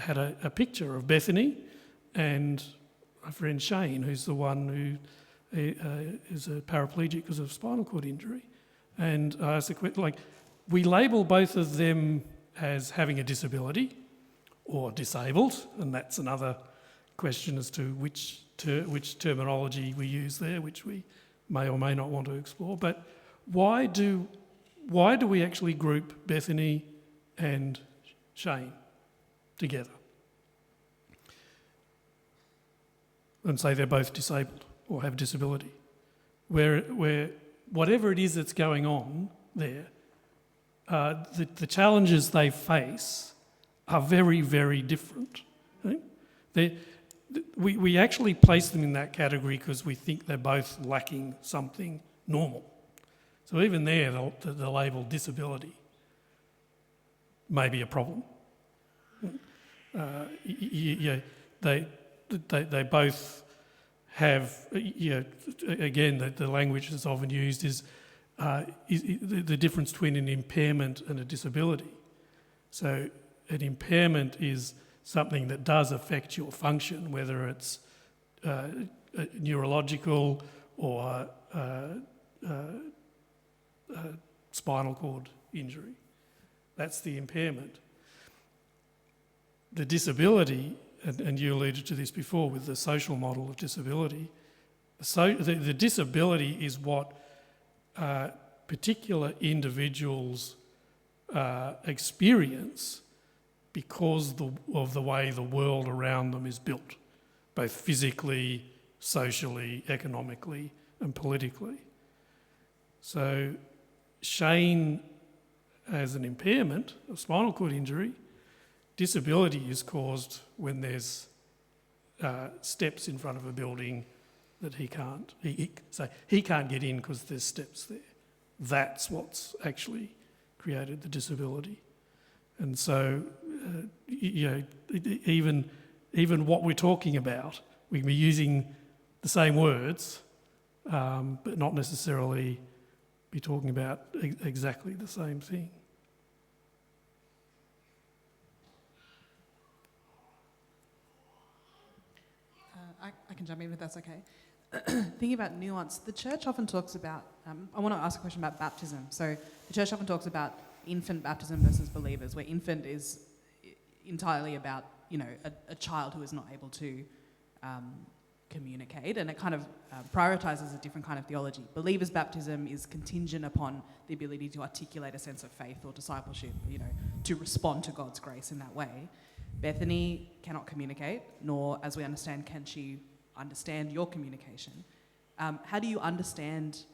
had a picture of Bethany and my friend Shane, who's the one who is a paraplegic because of spinal cord injury. And I asked the question, like, we label both of them as having a disability or disabled, and that's another question as to which terminology we use there, which we may or may not want to explore. But why do we actually group Bethany and Shane together and say they're both disabled or have disability? Where whatever it is that's going on there, the challenges they face are very, very different. Right? We actually place them in that category because we think they're both lacking something normal. So even there, the label disability may be a problem. They both have, again, the language that's often used is the difference between an impairment and a disability. So an impairment is something that does affect your function, whether it's neurological or spinal cord injury. That's the impairment. The disability, and you alluded to this before with the social model of disability, the disability is what particular individuals experience because of the way the world around them is built, both physically, socially, economically, and politically. So Shane has an impairment, a spinal cord injury. Disability is caused when there's steps in front of a building that he can't. He can't get in because there's steps there. That's what's actually created the disability. And so, even what we're talking about we can be using the same words, but not necessarily be talking about exactly the same thing. I can jump in if that's okay. Thinking about nuance, the church often talks about, I want to ask a question about baptism. So the church often talks about infant baptism versus believers, where infant is entirely about, a child who is not able to communicate, and it kind of prioritises a different kind of theology. Believers' baptism is contingent upon the ability to articulate a sense of faith or discipleship, to respond to God's grace in that way. Bethany cannot communicate, nor, as we understand, can she understand your communication. How do you understand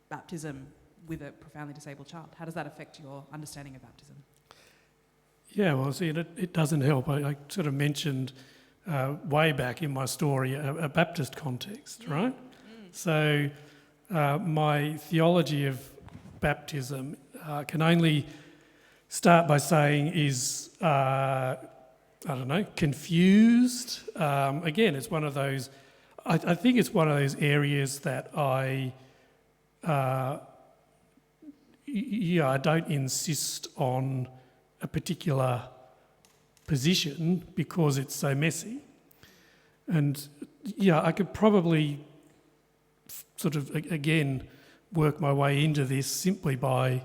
baptism with a profoundly disabled child? How does that affect your understanding of baptism? Yeah, well, see, it doesn't help. I sort of mentioned way back in my story a Baptist context, right? So my theology of baptism can only start by saying is, confused. Again, it's one of those, I think it's one of those areas that I don't insist on a particular position because it's so messy. And I could probably sort of, again, work my way into this simply by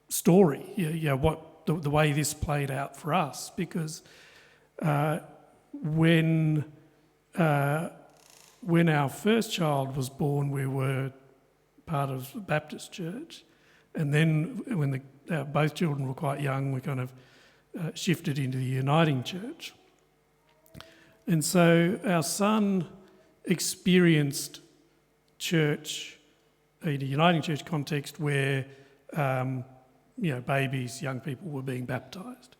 story, what the way this played out for us, because when our first child was born, we were part of the Baptist church, and then when both children were quite young, we kind of shifted into the Uniting Church. And so our son experienced church in a Uniting Church context where babies, young people were being baptised.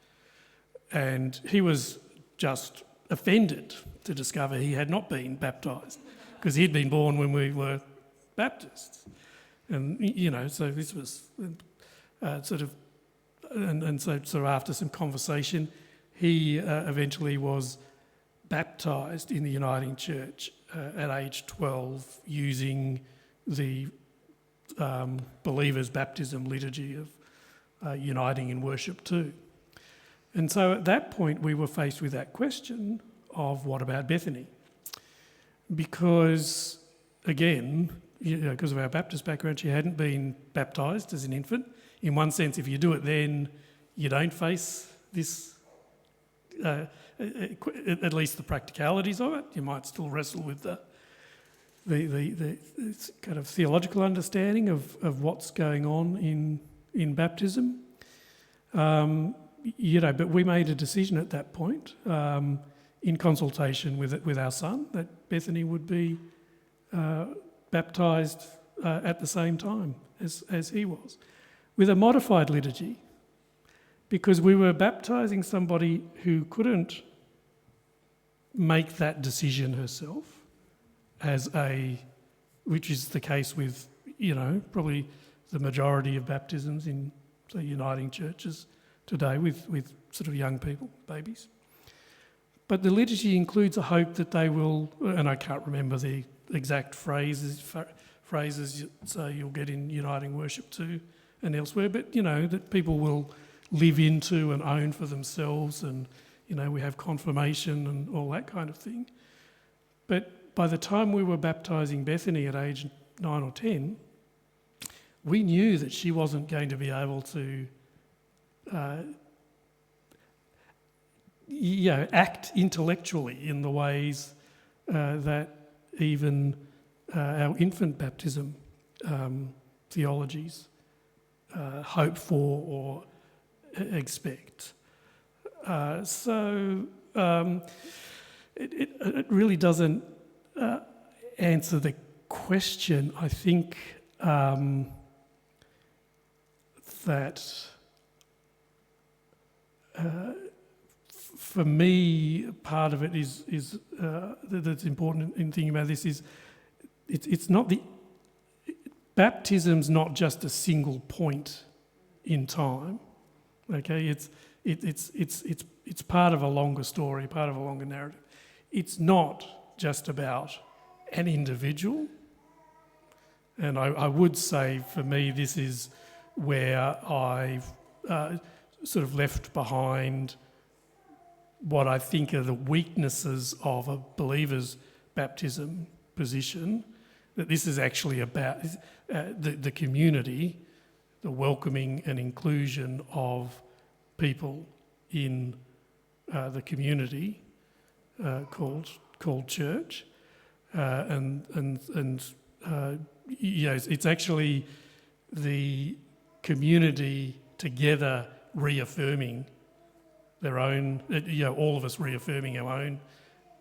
And he was just offended to discover he had not been baptised because he'd been born when we were Baptists. And, so this was so after some conversation, he eventually was baptised in the Uniting Church at age 12 using the believer's baptism liturgy of uniting in worship too. And so at that point we were faced with that question of what about Bethany? Because, again, because of our Baptist background, she hadn't been baptised as an infant. In one sense, if you do it then, you don't face this, at least the practicalities of it. You might still wrestle with the kind of theological understanding of what's going on in baptism. But we made a decision at that point, in consultation with our son, that Bethany would be baptised at the same time as he was, with a modified liturgy, because we were baptising somebody who couldn't make that decision herself, which is the case with, probably the majority of baptisms in, say, Uniting churches today with sort of young people, babies. But the liturgy includes a hope that they will, and I can't remember the exact phrases so you'll get in Uniting Worship too and elsewhere, but, that people will live into and own for themselves, and, we have confirmation and all that kind of thing. But by the time we were baptising Bethany at age 9 or 10, we knew that she wasn't going to be able to act intellectually in the ways that even our infant baptism theologies hope for or expect. It really doesn't answer the question. I think that for me, part of it is that's important in thinking about this is it's not baptism's not just a single point in time. Okay, it's part of a longer story, part of a longer narrative. it's not just about an individual. And I would say for me this is where I've sort of left behind what I think are the weaknesses of a believer's baptism position, that this is actually about the community, the welcoming and inclusion of people in the community called church, and it's actually the community together reaffirming their own, all of us reaffirming our own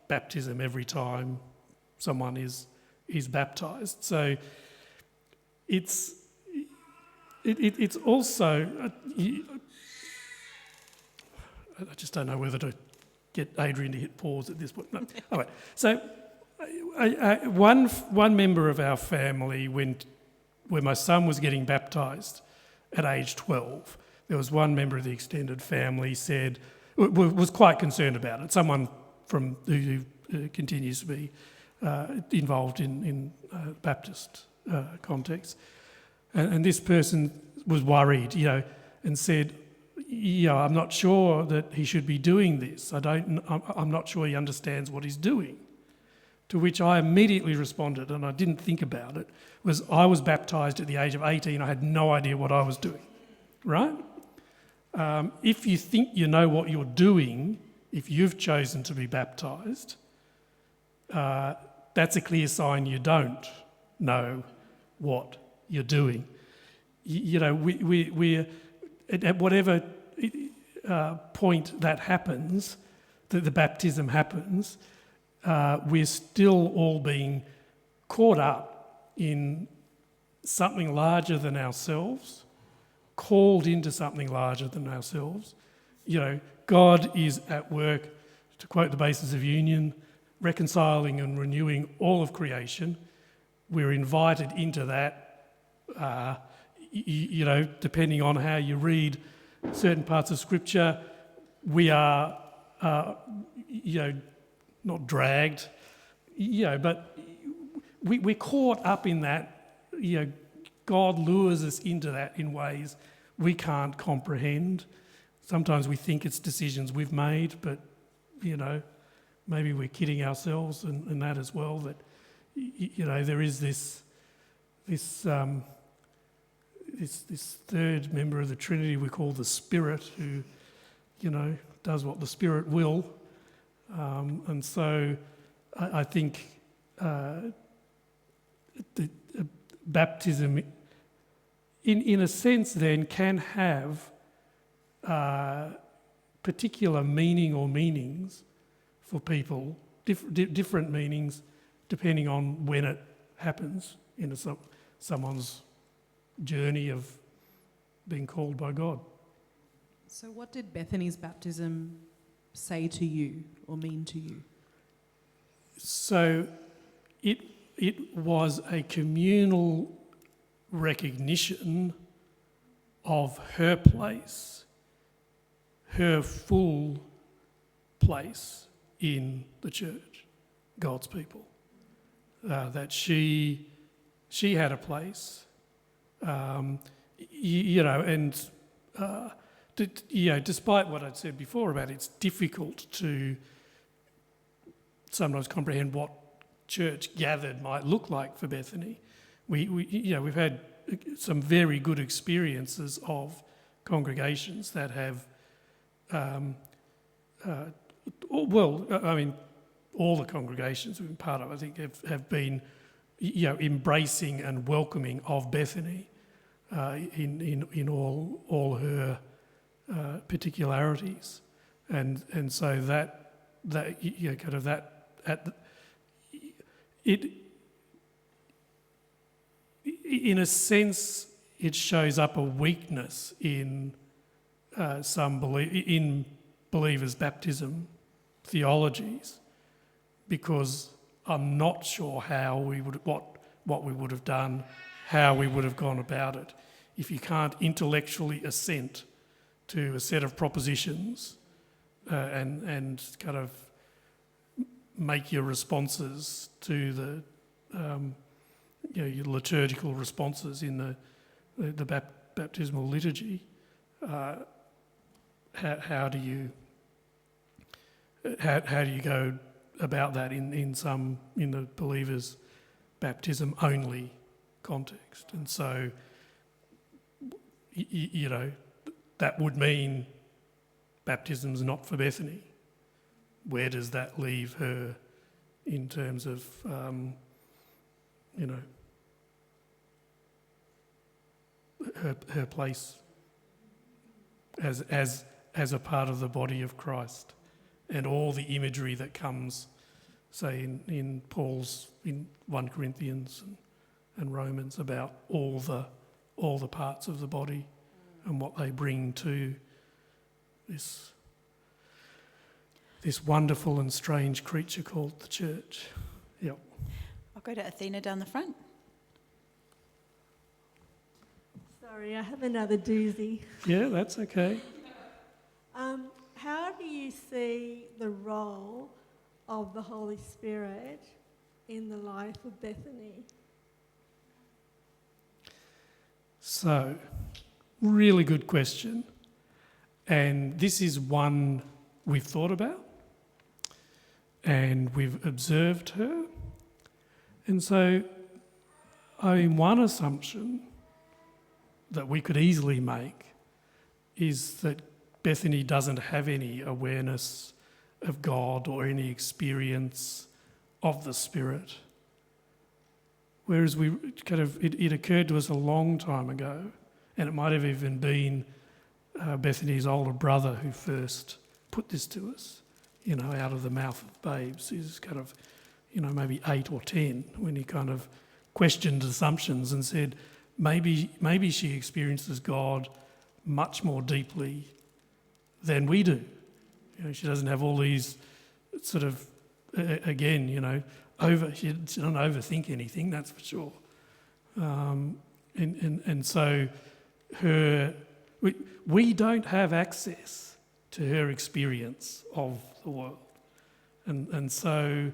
baptism every time someone is baptised. So it's also, I just don't know whether to get Adrian to hit pause at this point. No. All right. So one member of our family, when my son was getting baptised at age 12, there was one member of the extended family was quite concerned about it. Someone from who continues to be involved in Baptist context, and this person was worried, and said, I'm not sure that he should be doing this. I'm not sure he understands what he's doing. To which I immediately responded, and I didn't think about it, I was baptised at the age of 18. I had no idea what I was doing, right? If you think you know what you're doing, if you've chosen to be baptised, that's a clear sign you don't know what you're doing. We're at whatever point that happens, that the baptism happens, we're still all being caught up in something larger than ourselves, called into something larger than ourselves. God is at work, to quote the Basis of Union, reconciling and renewing all of creation. We're invited into that, depending on how you read certain parts of Scripture, we are, not dragged, but we're caught up in that. God lures us into that in ways we can't comprehend. Sometimes we think it's decisions we've made, but, maybe we're kidding ourselves and that as well, that, there is this third member of the Trinity we call the Spirit, who, does what the Spirit will. And so I think baptism, in a sense then, can have particular meaning or meanings for people, different meanings depending on when it happens in someone's journey of being called by God. So what did Bethany's baptism say to you or mean to you? So it was a communal recognition of her place, her full place in the church, God's people, that she had a place, despite what I'd said before about it's difficult to sometimes comprehend what church gathered might look like for Bethany. We've had some very good experiences of congregations that have, all the congregations we've been part of, I think, have been, embracing and welcoming of Bethany in all her particularities, and so that in a sense it shows up a weakness in in believers' baptism theologies, because I'm not sure how what we would have done, how we would have gone about it, if you can't intellectually assent to a set of propositions and kind of make your responses to the, your liturgical responses in the baptismal liturgy. How do you go about that in the believer's baptism only context? And so, that would mean baptism's not for Bethany. Where does that leave her in terms of, her place as a part of the body of Christ, and all the imagery that comes, say, in Paul's, in 1 Corinthians and Romans, about all the parts of the body and what they bring to this wonderful and strange creature called the church. Yep. I'll go to Athena down the front. Sorry, I have another doozy. Yeah, that's okay. How do you see the role of the Holy Spirit in the life of Bethany? So, really good question. And this is one we've thought about and we've observed her. And so, one assumption that we could easily make is that Bethany doesn't have any awareness of God or any experience of the Spirit. Whereas it occurred to us a long time ago, and it might have even been Bethany's older brother who first put this to us, out of the mouth of babes. He's kind of, maybe 8 or 10, when he kind of questioned assumptions and said, maybe she experiences God much more deeply than we do. She doesn't have all these sort of, she doesn't overthink anything, that's for sure. And so we don't have access to her experience of the world. And so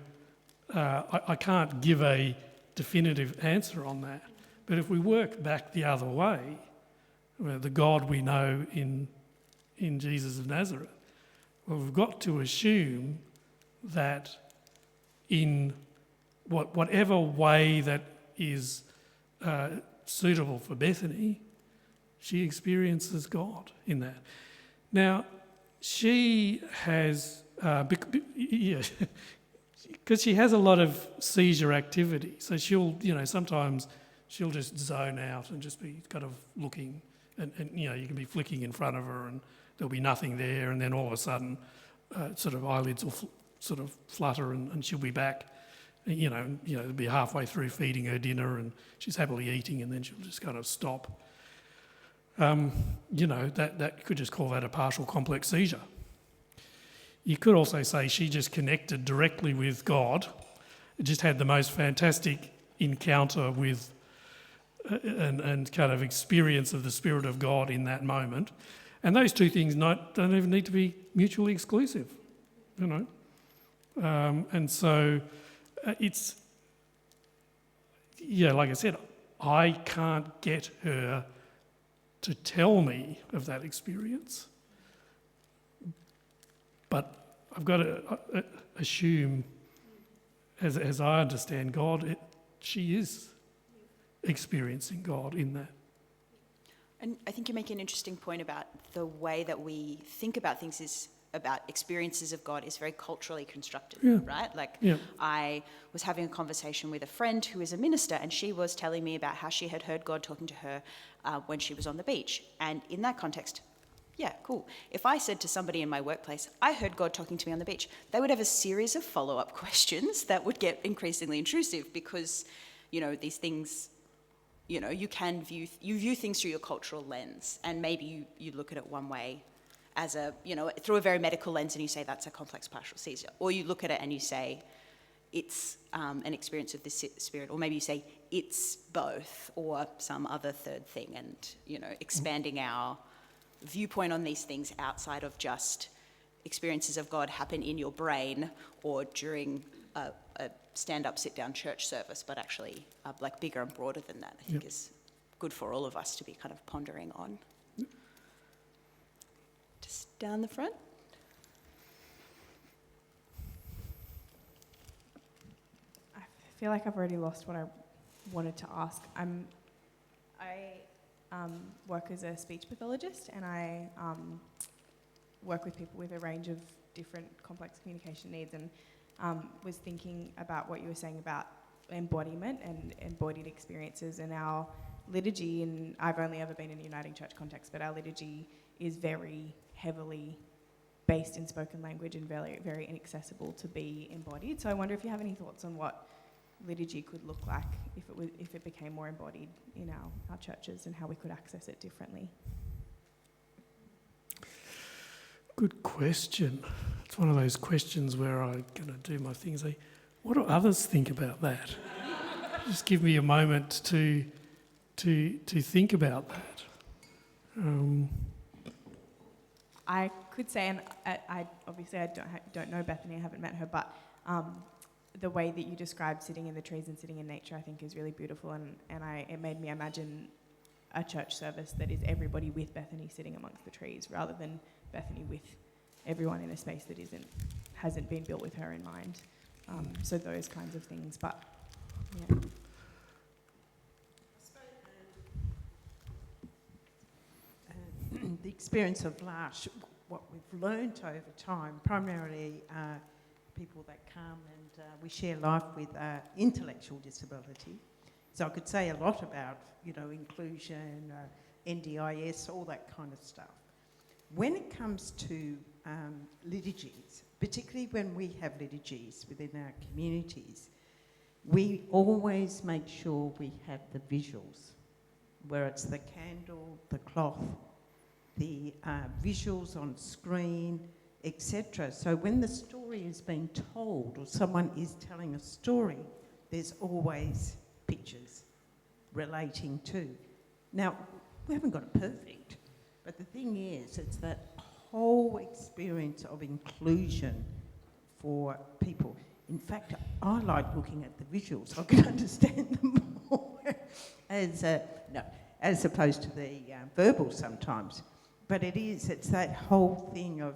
I can't give a definitive answer on that. But if we work back the other way, the God we know in Jesus of Nazareth, well, we've got to assume that in whatever way that is suitable for Bethany, she experiences God in that. Now, she has, because she has a lot of seizure activity, so she'll, sometimes she'll just zone out and just be kind of looking, and you can be flicking in front of her and there'll be nothing there, and then all of a sudden sort of eyelids will sort of flutter and she'll be back. It'll be halfway through feeding her dinner and she's happily eating, and then she'll just kind of stop. That you could just call that a partial complex seizure. You could also say she just connected directly with God, just had the most fantastic encounter with and kind of experience of the Spirit of God in that moment. And those two things don't even need to be mutually exclusive, and so it's, like I said, I can't get her to tell me of that experience, but I've got to assume, as I understand God, she is experiencing God in that. And I think you make an interesting point about the way that we think about things is about experiences of God is very culturally constructed, right? I was having a conversation with a friend who is a minister, and she was telling me about how she had heard God talking to her when she was on the beach. And in that context, yeah, cool. If I said to somebody in my workplace, I heard God talking to me on the beach, they would have a series of follow-up questions that would get increasingly intrusive because, these things, you view things through your cultural lens, and maybe you look at it one way as through a very medical lens, and you say that's a complex partial seizure. Or you look at it and you say it's an experience of the Spirit, or maybe you say it's both, or some other third thing, and, expanding our viewpoint on these things outside of just experiences of God happen in your brain or during a stand-up, sit-down church service, but actually like bigger and broader than that, I think is good for all of us to be kind of pondering on. Just down the front. I feel like I've already lost what I wanted to ask. I work as a speech pathologist, and I work with people with a range of different complex communication needs, and was thinking about what you were saying about embodiment and embodied experiences, and our liturgy, and I've only ever been in a Uniting Church context, but our liturgy is very heavily based in spoken language and very, very inaccessible to be embodied. So I wonder if you have any thoughts on what liturgy could look like if it became more embodied in our churches, and how we could access it differently. Good question. It's one of those questions where I'm going to do my thing and say, what do others think about that? Just give me a moment to think about that. I could say, and I obviously don't know Bethany, I haven't met her, but the way that you described sitting in the trees and sitting in nature, I think is really beautiful, and it made me imagine a church service that is everybody with Bethany sitting amongst the trees, rather than Bethany with everyone in a space that hasn't been built with her in mind. So those kinds of things, but yeah. The experience of L'Arche, what we've learnt over time, primarily people that come and we share life with intellectual disability. So I could say a lot about, inclusion, NDIS, all that kind of stuff. When it comes to liturgies, particularly when we have liturgies within our communities, we always make sure we have the visuals, where it's the candle, the cloth, the visuals on screen, etc. So when the story is being told, or someone is telling a story, there's always pictures relating to. Now, we haven't got it perfect, but the thing is, it's that whole experience of inclusion for people. In fact, I like looking at the visuals. I can understand them more as opposed to the verbal sometimes. But it's that whole thing of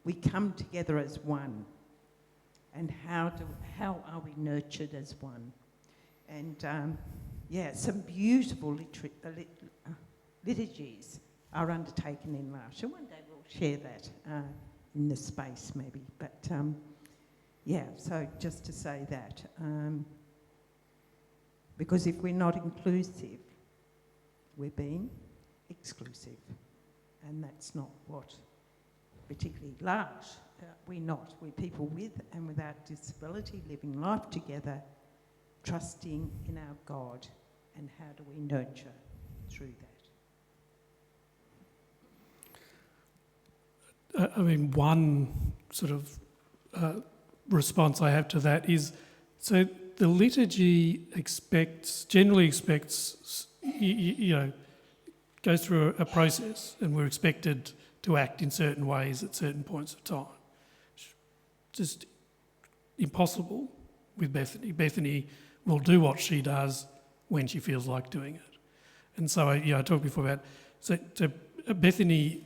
we come together as one, and how are we nurtured as one? And some beautiful liturgies are undertaken in L'Arche. And one day we'll share that in the space maybe. But so just to say that, because if we're not inclusive, we're being exclusive. And that's not what, particularly L'Arche, we're not. We're people with and without disability living life together, trusting in our God, and how do we nurture through that? One sort of response I have to that is, so the liturgy generally expects, goes through a process, and we're expected to act in certain ways at certain points of time. Just impossible with Bethany. Bethany will do what she does when she feels like doing it. And so, I talked before about, so Bethany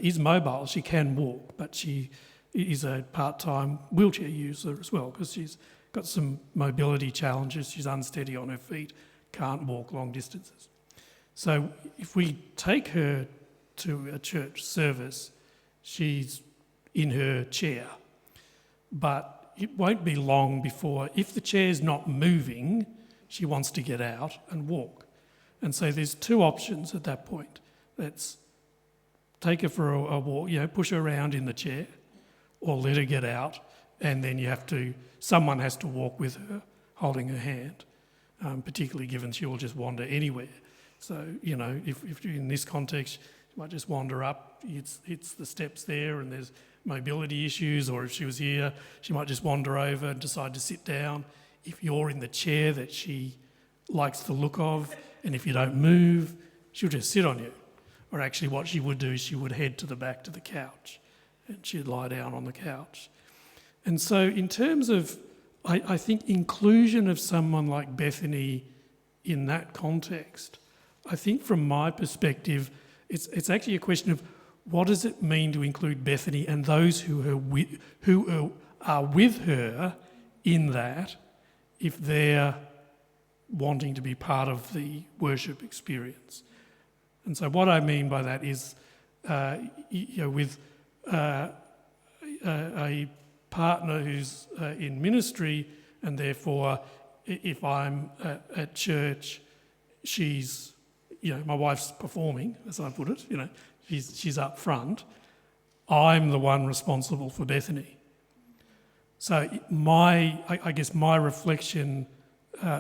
is mobile, she can walk, but she is a part-time wheelchair user as well, because she's got some mobility challenges, she's unsteady on her feet, can't walk long distances. So if we take her to a church service, she's in her chair. But it won't be long before, if the chair's not moving, she wants to get out and walk. And so there's two options at that point. That's take her for a walk, push her around in the chair, or let her get out, and then someone has to walk with her, holding her hand, particularly given she will just wander anywhere. So, if you're in this context, you might just wander up, hits the steps there, and there's mobility issues, or if she was here, she might just wander over and decide to sit down. If you're in the chair that she likes the look of, and if you don't move, she'll just sit on you. Or actually what she would do is she would head to the back to the couch and she'd lie down on the couch. And so in terms of, I think, inclusion of someone like Bethany in that context, I think from my perspective, it's actually a question of what does it mean to include Bethany and those who are with her in that, if they're wanting to be part of the worship experience. And so what I mean by that is, with a partner who's in ministry, and therefore if I'm at church, she's, my wife's performing, as I put it, she's up front, I'm the one responsible for Bethany. So I guess my reflection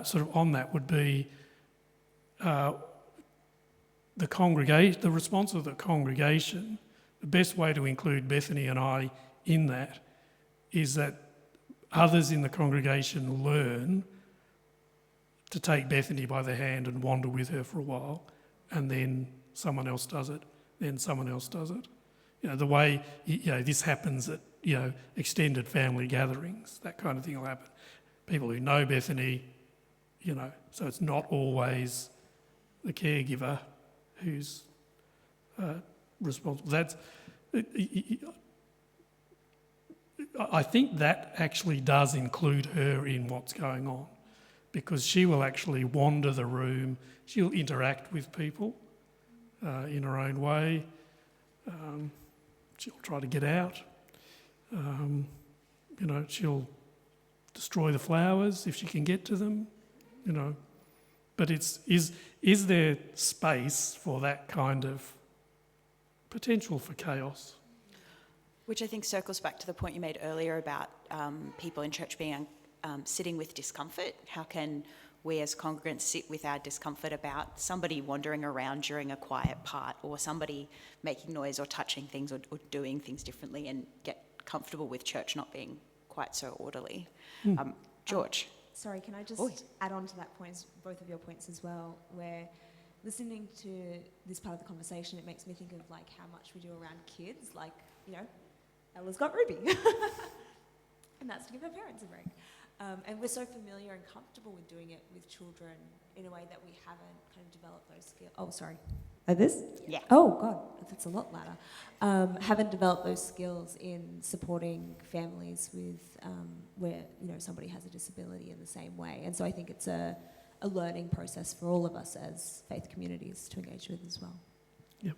sort of on that would be the response of the congregation. The best way to include Bethany and I in that is that others in the congregation learn to take Bethany by the hand and wander with her for a while, and then someone else does it, then someone else does it. The way this happens at extended family gatherings, that kind of thing will happen. People who know Bethany, so it's not always the caregiver who's responsible. I think that actually does include her in what's going on, because she will actually wander the room, she'll interact with people in her own way, she'll try to get out, she'll destroy the flowers if she can get to them, But is there space for that kind of potential for chaos? Which I think circles back to the point you made earlier about people in church being sitting with discomfort. How can we as congregants sit with our discomfort about somebody wandering around during a quiet part, or somebody making noise or touching things or doing things differently, and get comfortable with church not being quite so orderly? George? Sorry, can I just add on to that point, both of your points as well, where listening to this part of the conversation, it makes me think of like how much we do around kids, like, Ella's got Ruby. And that's to give her parents a break. And we're so familiar and comfortable with doing it with children in a way that we haven't kind of developed those skills. Oh, sorry. Like this? Yeah. Oh, God, that's a lot louder. Haven't developed those skills in supporting families with where, somebody has a disability in the same way. And so I think it's a learning process for all of us as faith communities to engage with as well. Yep.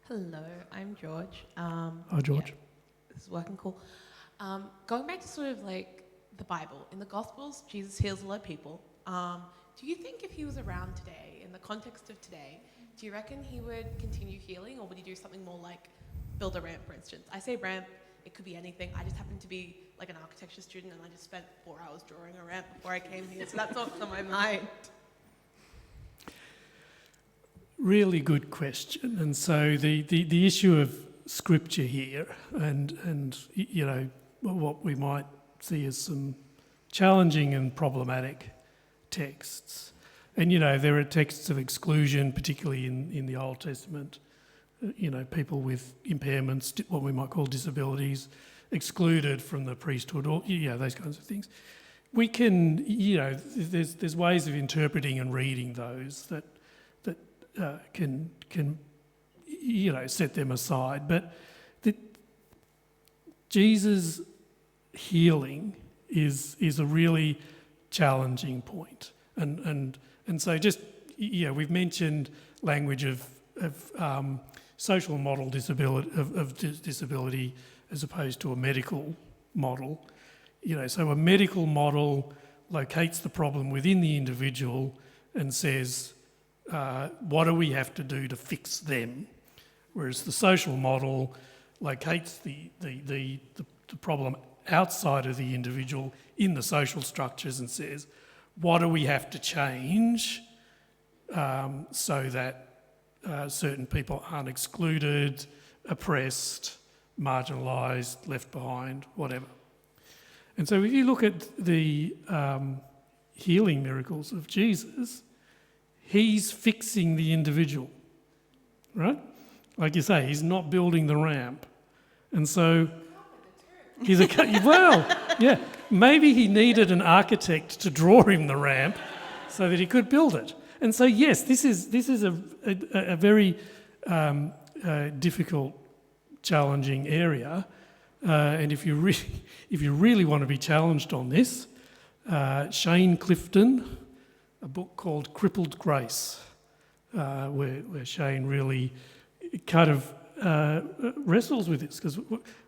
Hello, I'm George. Hi, George. Yeah, this is working cool. Going back to sort of like the Bible, in the Gospels, Jesus heals a lot of people. Do you think if he was around today, in the context of today, do you reckon he would continue healing, or would he do something more like build a ramp, for instance? I say ramp, it could be anything. I just happen to be like an architecture student, and I just spent 4 hours drawing a ramp before I came here, so that's what's on my mind. Really good question. And so the issue of scripture here and what we might see as some challenging and problematic texts. And, there are texts of exclusion, particularly in the Old Testament, people with impairments, what we might call disabilities, excluded from the priesthood, or, those kinds of things. We can, there's ways of interpreting and reading those that can set them aside. But Jesus' healing is a really challenging point. And so just, we've mentioned language of social model disability as opposed to a medical model. So a medical model locates the problem within the individual and says, what do we have to do to fix them? Whereas the social model locates the problem outside of the individual in the social structures and says, what do we have to change so that certain people aren't excluded, oppressed, marginalised, left behind, whatever. And so if you look at the healing miracles of Jesus, he's fixing the individual, right? Like you say, he's not building the ramp. And so well, yeah, maybe he needed an architect to draw him the ramp so that he could build it. And so, yes, this is a very difficult, challenging area. And if you really want to be challenged on this, Shane Clifton, a book called Crippled Grace, where Shane really kind of wrestles with this. Because,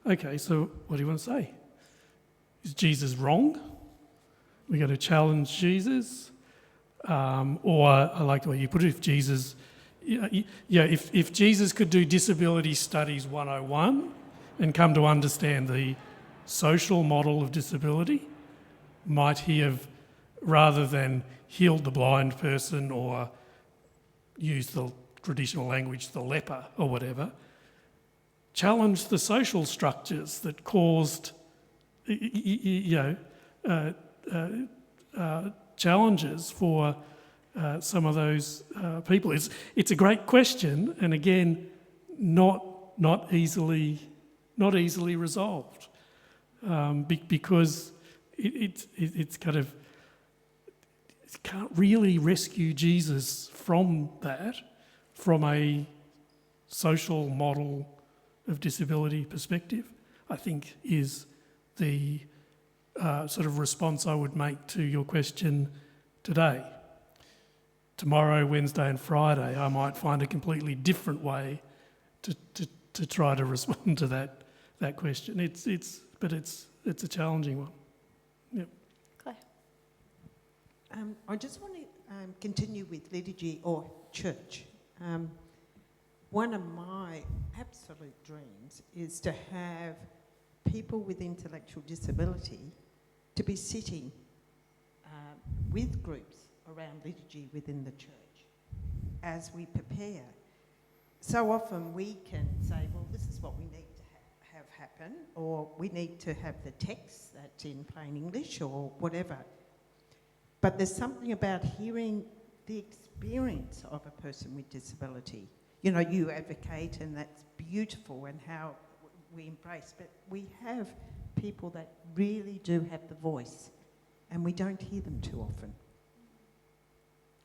okay, so what do you want to say? Is Jesus wrong? We're going to challenge Jesus? Or I like the way you put it, if Jesus... if Jesus could do Disability Studies 101 and come to understand the social model of disability, might he have, rather than healed the blind person or used the traditional language, the leper or whatever, challenged the social structures that caused, challenges for some of those people? It's a great question, and again, not easily resolved, because it's kind of, it can't really rescue Jesus from that, from a social model of disability perspective, I think is the sort of response I would make to your question today. Tomorrow, Wednesday and Friday, I might find a completely different way to try to respond to that question. It's a challenging one. Yep. Claire. I just want to continue with liturgy or church. One of my absolute dreams is to have people with intellectual disability to be sitting with groups around liturgy within the church as we prepare. So often we can say, well, this is what we need to have happen, or we need to have the text that's in plain English or whatever. But there's something about hearing the experience of a person with disability. You know, you advocate, and that's beautiful, and how we embrace, but we have people that really do have the voice, and we don't hear them too often,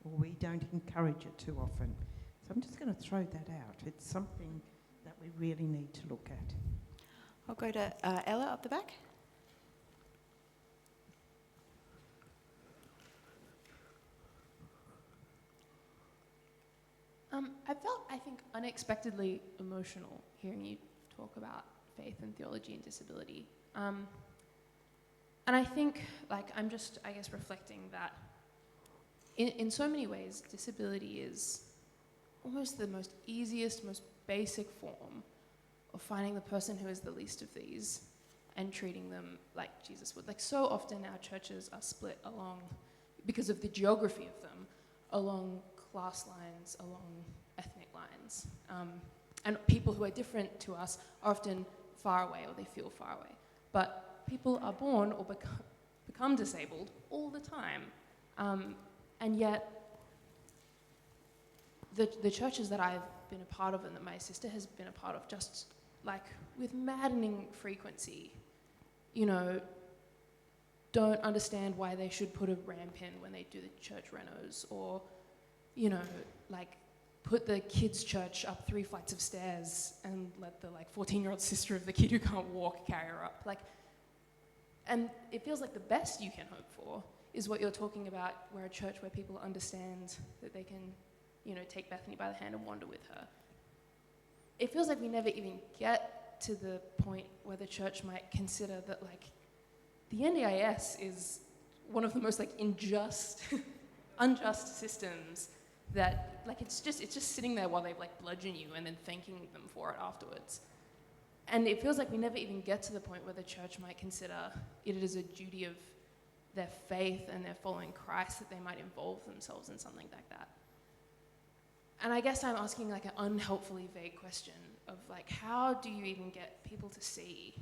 or we don't encourage it too often. So I'm just going to throw that out. It's something that we really need to look at. I'll go to Ella up the back. I think, unexpectedly emotional hearing you talk about faith and theology and disability. And I think, I'm just, reflecting that in so many ways, disability is almost the most easiest, most basic form of finding the person who is the least of these and treating them like Jesus would. So often our churches are split along, because of the geography of them, along class lines, along ethnic lines. And people who are different to us are often far away, or they feel far away. But people are born or become disabled all the time. And yet, the churches that I've been a part of and that my sister has been a part of, just with maddening frequency, don't understand why they should put a ramp in when they do the church renos, or put the kids' church up 3 flights of stairs and let the 14-year-old sister of the kid who can't walk carry her up. And it feels like the best you can hope for is what you're talking about, where a church where people understand that they can, take Bethany by the hand and wander with her. It feels like we never even get to the point where the church might consider that the NDIS is one of the most unjust systems, that it's just sitting there while they bludgeon you and then thanking them for it afterwards. And it feels like we never even get to the point where the church might consider it as a duty of their faith and their following Christ that they might involve themselves in something like that. And I guess I'm asking an unhelpfully vague question of how do you even get people to see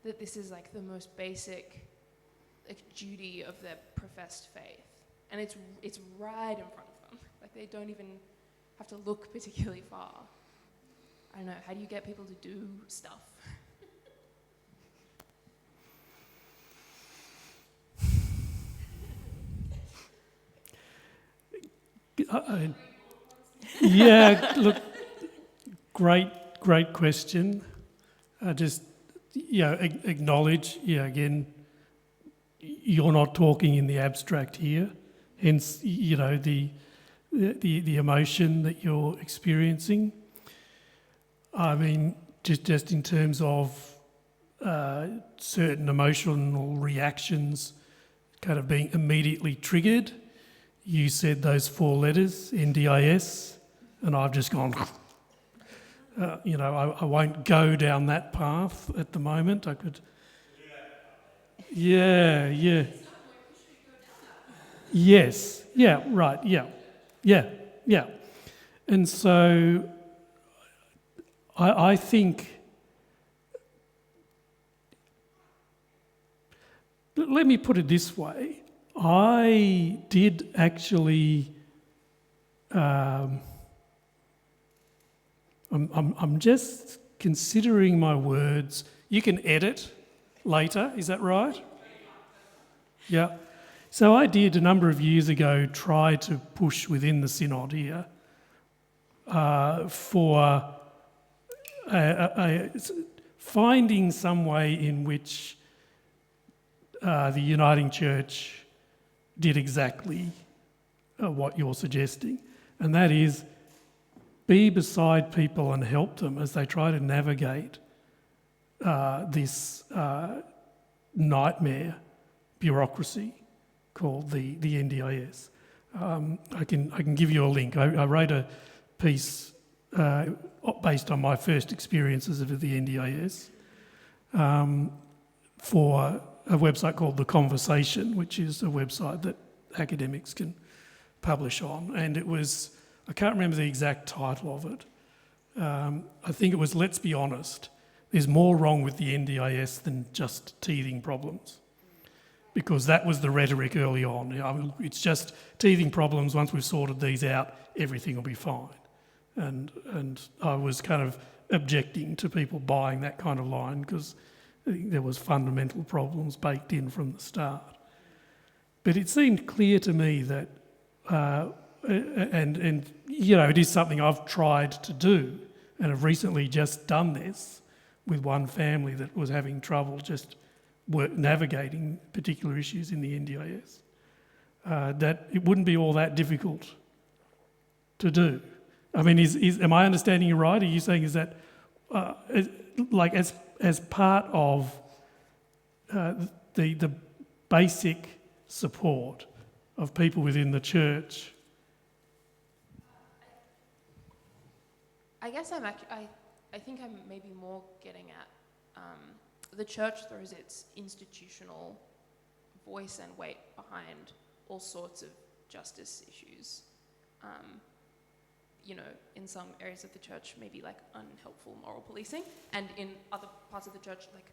that this is the most basic duty of their professed faith, and it's right in front of them. They don't even have to look particularly far. I don't know, how do you get people to do stuff? Yeah, look, great question. Just, acknowledge, again, you're not talking in the abstract here, hence, the emotion that you're experiencing. I mean, just in terms of certain emotional reactions kind of being immediately triggered, you said those 4 letters, NDIS, and I've just gone, I won't go down that path at the moment. I could... Yeah. Yes, yeah, right, yeah. And so I think, let me put it this way, I did actually, I'm just considering my words. You can edit later, is that right? Yeah. So I did a number of years ago try to push within the synod here for finding some way in which the Uniting Church did exactly what you're suggesting, and that is be beside people and help them as they try to navigate this nightmare bureaucracy called the NDIS. I can give you a link. I wrote a piece based on my first experiences of the NDIS for a website called The Conversation, which is a website that academics can publish on. And it was, I can't remember the exact title of it. I think it was, let's be honest, there's more wrong with the NDIS than just teething problems. Because that was the rhetoric early on. It's just teething problems. Once we've sorted these out, everything will be fine. And I was kind of objecting to people buying that kind of line because I think there was fundamental problems baked in from the start. But it seemed clear to me that, it is something I've tried to do, and have recently just done this with one family that was having trouble just navigating particular issues in the NDIS, that it wouldn't be all that difficult to do. I mean, am I understanding you right? Are you saying is that, as part of the basic support of people within the church? I guess I think I'm maybe more getting at the church throws its institutional voice and weight behind all sorts of justice issues. In some areas of the church, maybe like unhelpful moral policing, and in other parts of the church, like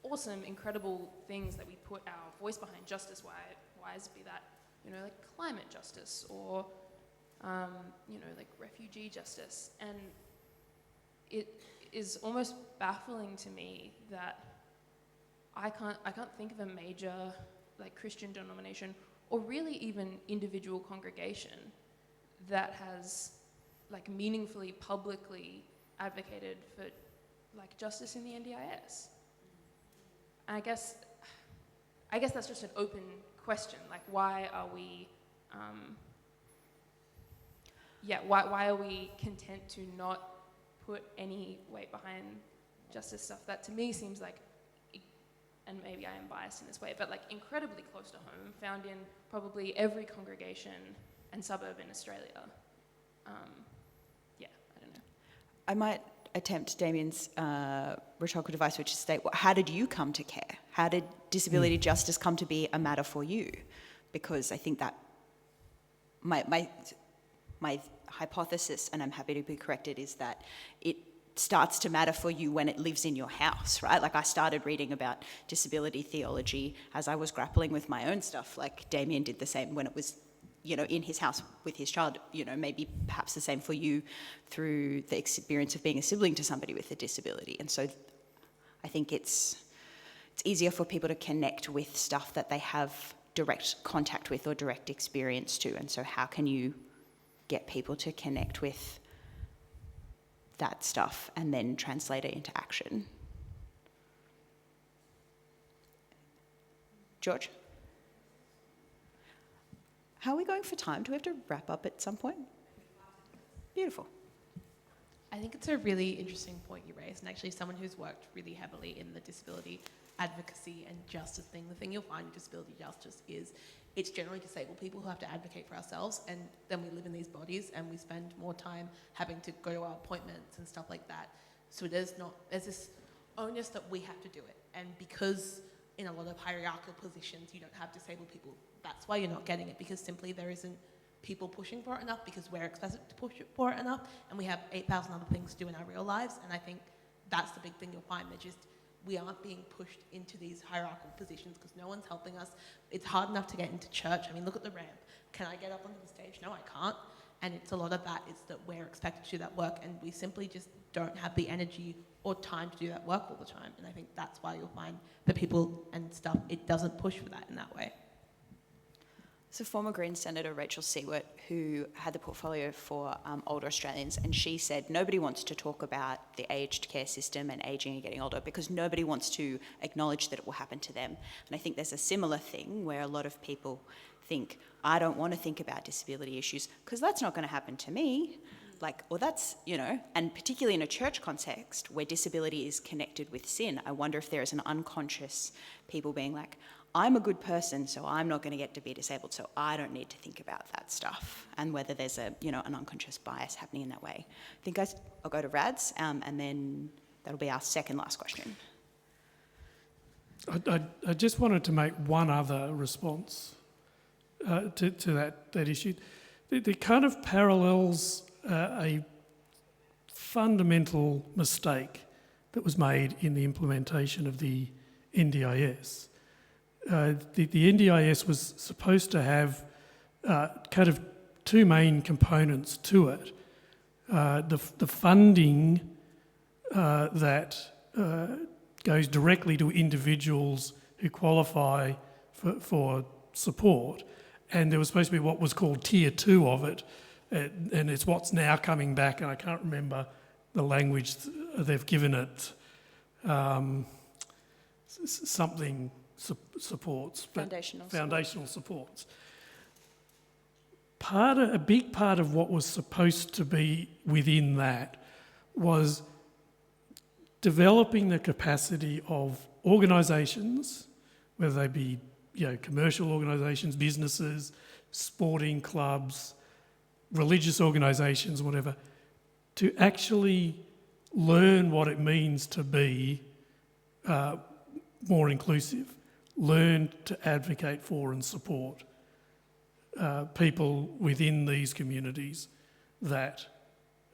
awesome, incredible things that we put our voice behind justice-wise, be that, like climate justice or, like refugee justice. And it is almost baffling to me that I can't think of a major like Christian denomination or really even individual congregation that has like meaningfully publicly advocated for like justice in the NDIS. And I guess that's just an open question. Like, why are we why are we content to not put any weight behind justice stuff that to me seems like, and maybe I am biased in this way, but like incredibly close to home, found in probably every congregation and suburb in Australia. I don't know. I might attempt Damian's rhetorical device, which is state, how did you come to care? How did disability justice come to be a matter for you? Because I think that my hypothesis, and I'm happy to be corrected, is that it starts to matter for you when it lives in your house, right? Like I started reading about disability theology as I was grappling with my own stuff, like Damian did the same when it was, in his house with his child, maybe perhaps the same for you through the experience of being a sibling to somebody with a disability. And so I think it's easier for people to connect with stuff that they have direct contact with or direct experience to. And so how can you get people to connect with that stuff and then translate it into action? George? How are we going for time? Do we have to wrap up at some point? Beautiful. I think it's a really interesting point you raised, and actually someone who's worked really heavily in the disability advocacy and justice thing. The thing you'll find in disability justice is it's generally disabled people who have to advocate for ourselves, and then we live in these bodies and we spend more time having to go to our appointments and stuff like that. So there's this onus that we have to do it. And because in a lot of hierarchical positions you don't have disabled people, that's why you're not getting it, because simply there isn't people pushing for it enough, because we're expected to push for it enough, and we have 8,000 other things to do in our real lives. And I think that's the big thing you'll find. We aren't being pushed into these hierarchical positions because no one's helping us. It's hard enough to get into church. I mean, look at the ramp. Can I get up onto the stage? No, I can't. And it's a lot of that is that we're expected to do that work, and we simply just don't have the energy or time to do that work all the time. And I think that's why you'll find that people and stuff, it doesn't push for that in that way. So former Greens Senator Rachel Seward, who had the portfolio for older Australians, and she said nobody wants to talk about the aged care system and ageing and getting older because nobody wants to acknowledge that it will happen to them. And I think there's a similar thing where a lot of people think, I don't want to think about disability issues because that's not going to happen to me. Or that's, and particularly in a church context where disability is connected with sin, I wonder if there is an unconscious people being like, I'm a good person, so I'm not going to get to be disabled, so I don't need to think about that stuff, and whether there's an unconscious bias happening in that way. I think I'll go to Rads, and then that'll be our second last question. I just wanted to make one other response to that issue. It kind of parallels a fundamental mistake that was made in the implementation of the NDIS. The NDIS was supposed to have kind of two main components to it. The funding that goes directly to individuals who qualify for support, and there was supposed to be what was called Tier 2 of it, and it's what's now coming back, and I can't remember the language they've given it, something supports. Foundational supports. A big part of what was supposed to be within that was developing the capacity of organisations, whether they be commercial organisations, businesses, sporting clubs, religious organisations, whatever, to actually learn what it means to be more inclusive, learn to advocate for and support people within these communities that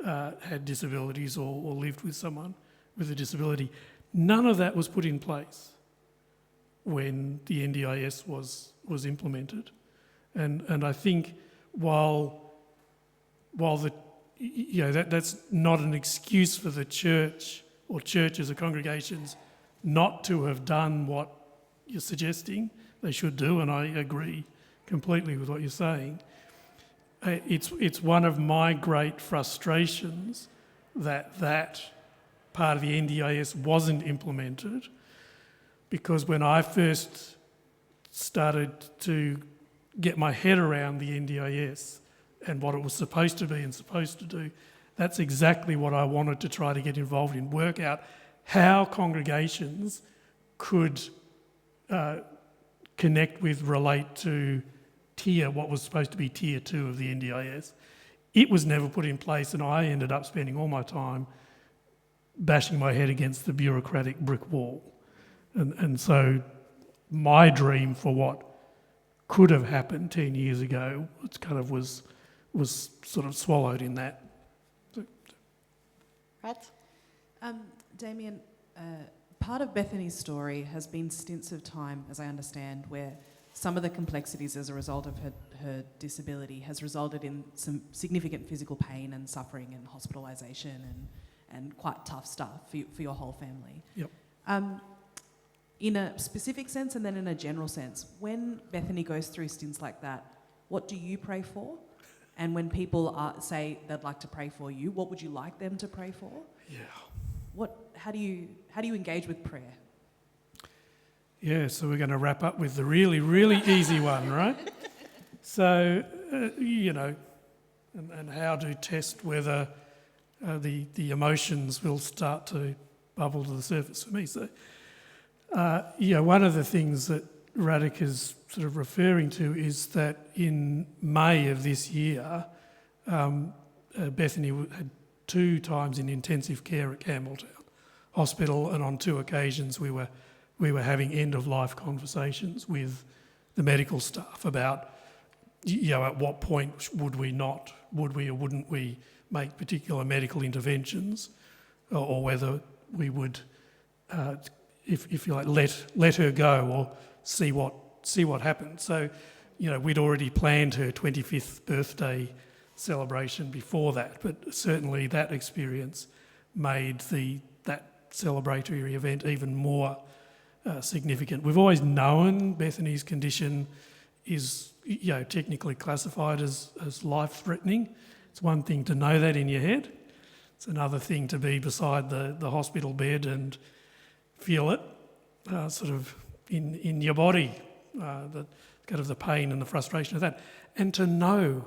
had disabilities or lived with someone with a disability. None of that was put in place when the NDIS was implemented. And I think while that's not an excuse for the church or churches or congregations not to have done what you're suggesting they should do, and I agree completely with what you're saying. It's one of my great frustrations that part of the NDIS wasn't implemented, because when I first started to get my head around the NDIS and what it was supposed to be and supposed to do, that's exactly what I wanted to try to get involved in, work out how congregations could connect with, relate to what was supposed to be Tier 2 of the NDIS. It was never put in place, and I ended up spending all my time bashing my head against the bureaucratic brick wall. And so my dream for what could have happened 10 years ago was sort of swallowed in that. Right? Damian, part of Bethany's story has been stints of time, as I understand, where some of the complexities as a result of her disability has resulted in some significant physical pain and suffering and hospitalisation and quite tough stuff for your whole family. Yep. In a specific sense and then in a general sense, when Bethany goes through stints like that, what do you pray for? And when people say they'd like to pray for you, what would you like them to pray for? Yeah. How do you engage with prayer? Yeah, so we're going to wrap up with the really, really easy one, right? So, and how to test whether the emotions will start to bubble to the surface for me. So, one of the things that Radhika's sort of referring to is that in May of this year, Bethany had 2 times in intensive care at Campbelltown Hospital, and on 2 occasions we were having end-of-life conversations with the medical staff about, at what point would we or wouldn't we make particular medical interventions, or whether we would, if you like, let her go or see what happens. So, we'd already planned her 25th birthday celebration before that, but certainly that experience made that celebratory event even more significant. We've always known Bethany's condition is, technically classified as life-threatening. It's one thing to know that in your head. It's another thing to be beside the hospital bed and feel it sort of in your body, the kind of the pain and the frustration of that. And to know,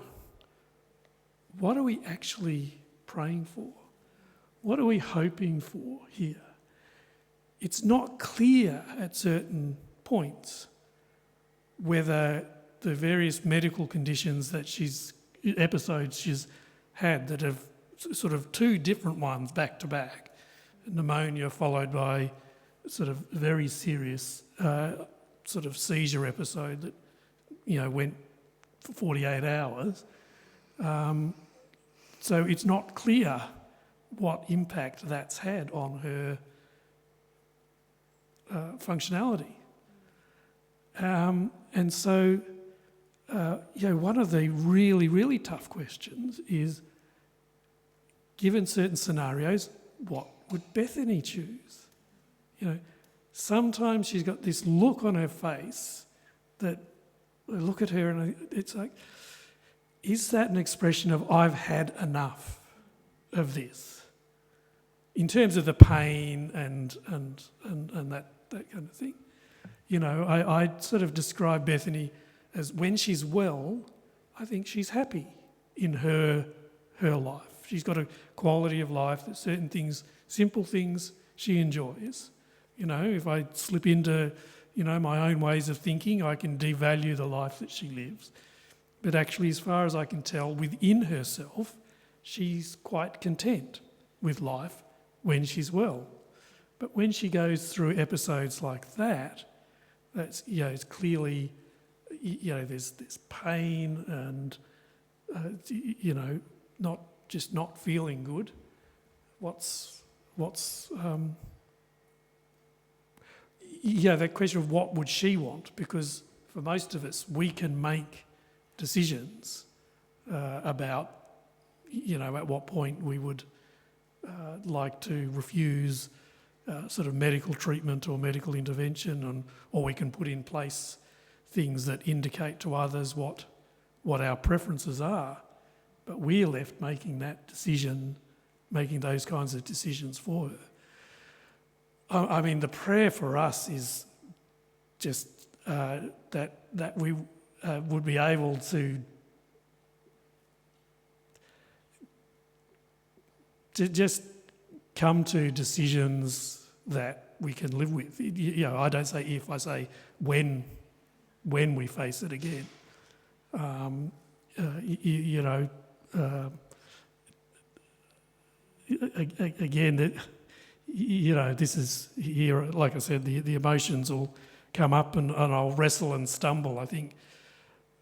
what are we actually praying for? What are we hoping for here? It's not clear at certain points whether the various medical conditions episodes she's had that have sort of 2 different ones back to back, pneumonia followed by sort of very serious sort of seizure episode that, went for 48 hours. So it's not clear what impact that's had on her functionality. And so, one of the really, really tough questions is, given certain scenarios, what would Bethany choose? Sometimes she's got this look on her face that I look at her and it's like, is that an expression of I've had enough of this? In terms of the pain and that kind of thing. I sort of describe Bethany as, when she's well, I think she's happy in her life. She's got a quality of life that certain things, simple things, she enjoys. If I slip into, my own ways of thinking, I can devalue the life that she lives. But actually, as far as I can tell, within herself, she's quite content with life when she's well. But when she goes through episodes like that, that's, it's clearly, there's pain and, not feeling good. That question of what would she want? Because for most of us, we can make decisions about, at what point we would like to refuse sort of medical treatment or medical intervention, or we can put in place things that indicate to others what our preferences are. But we're left making those kinds of decisions for her. I mean, the prayer for us is just that we would be able to just come to decisions that we can live with. I don't say if, I say when we face it again. Again, this is here, like I said, the emotions will come up and I'll wrestle and stumble. I think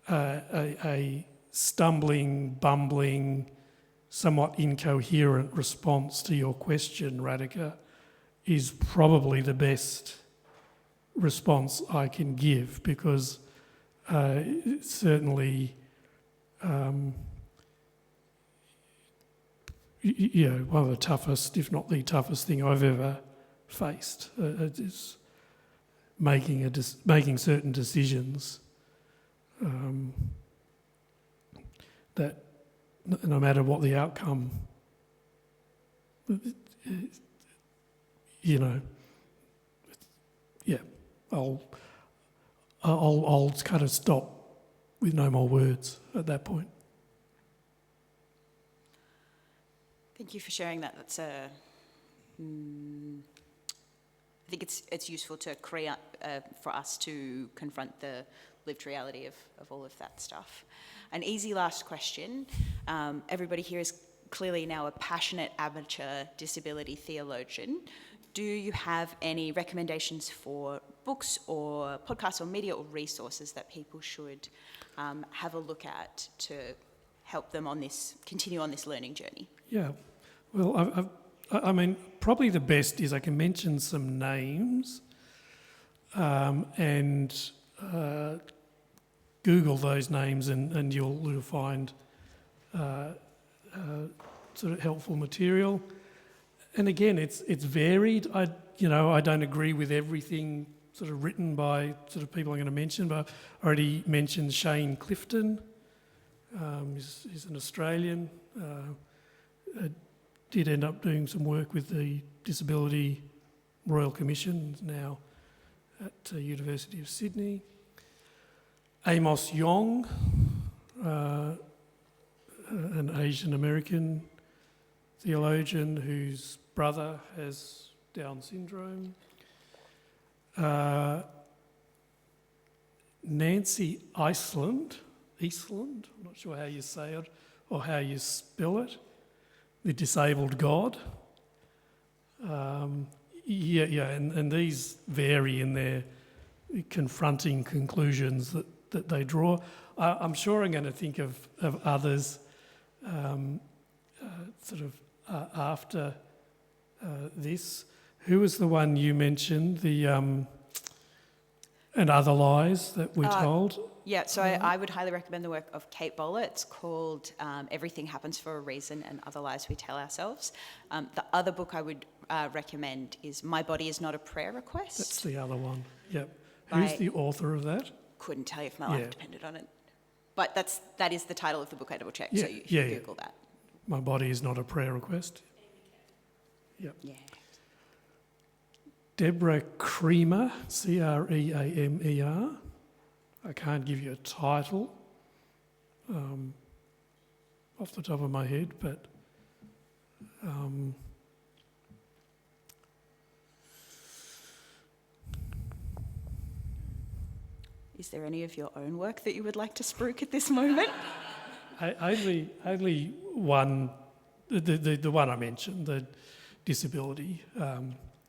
a stumbling, bumbling, somewhat incoherent response to your question, Radhika, is probably the best response I can give, because certainly, one of the toughest, if not the toughest thing I've ever faced is making certain decisions that no matter what the outcome, I'll kind of stop with no more words at that point. Thank you for sharing that. That's I think it's useful to create for us to confront the lived reality of all of that stuff. An easy last question. Everybody here is clearly now a passionate amateur disability theologian. Do you have any recommendations for books or podcasts or media or resources that people should have a look at to help them continue on this learning journey? Yeah, well, I mean, probably the best is I can mention some names and Google those names and you'll find sort of helpful material. And again, it's varied. I don't agree with everything sort of written by sort of people I'm going to mention, but I already mentioned Shane Clifton. He's an Australian. Did end up doing some work with the Disability Royal Commission, now at University of Sydney. Amos Yong, an Asian American theologian whose brother has Down syndrome. Nancy Eastland, I'm not sure how you say it or how you spell it, The Disabled God. And these vary in their confronting conclusions that they draw. I'm sure I'm going to think of others after this. Who was the one you mentioned? The and Other Lies That We're Told? Yeah, so I would highly recommend the work of Kate Bowler. It's called Everything Happens for a Reason and Other Lies We Tell Ourselves. The other book I would recommend is My Body Is Not a Prayer Request. That's the other one, yep. Who's the author of that? Couldn't tell you if my life depended on it. But that is the title of the book I double-checked, Yeah, so you should Google that. My Body Is Not a Prayer Request. Yep. Yeah. Deborah Creamer, Creamer. I can't give you a title off the top of my head, but Is there any of your own work that you would like to spruik at this moment? only one, the one I mentioned, the Disability,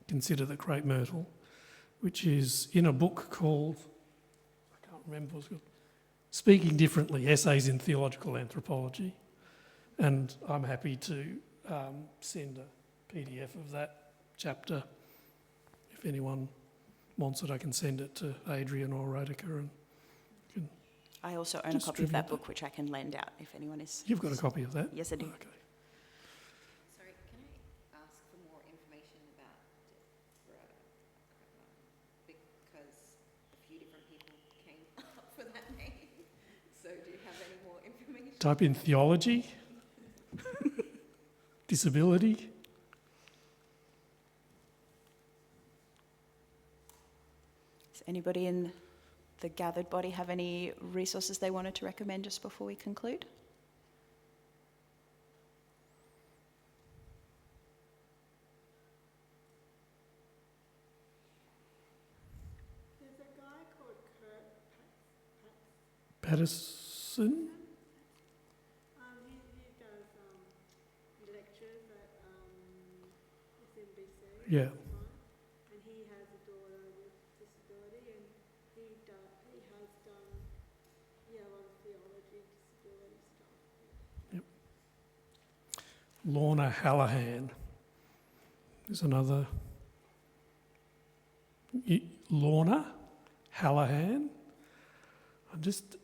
Consider the Crepe Myrtle, which is in a book called, I can't remember what it's called, Speaking Differently, Essays in Theological Anthropology. And I'm happy to send a PDF of that chapter. If anyone wants it, I can send it to Adrian or Rodica and can I also own a copy of that book, which I can lend out if anyone is... You've got a copy of that? Yes, I do. Okay. Sorry, can I ask for more information about because a few different people came up for that name. So do you have any more information? Type in theology, disability. Does anybody in the gathered body have any resources they wanted to recommend just before we conclude? There's a guy called Kurt Patterson? he does lectures at SNBC. Yeah. And he has a daughter with disability, and he has done a lot of theology, disability stuff. Lorna Hallahan is another. Lorna Hallahan. I I'm just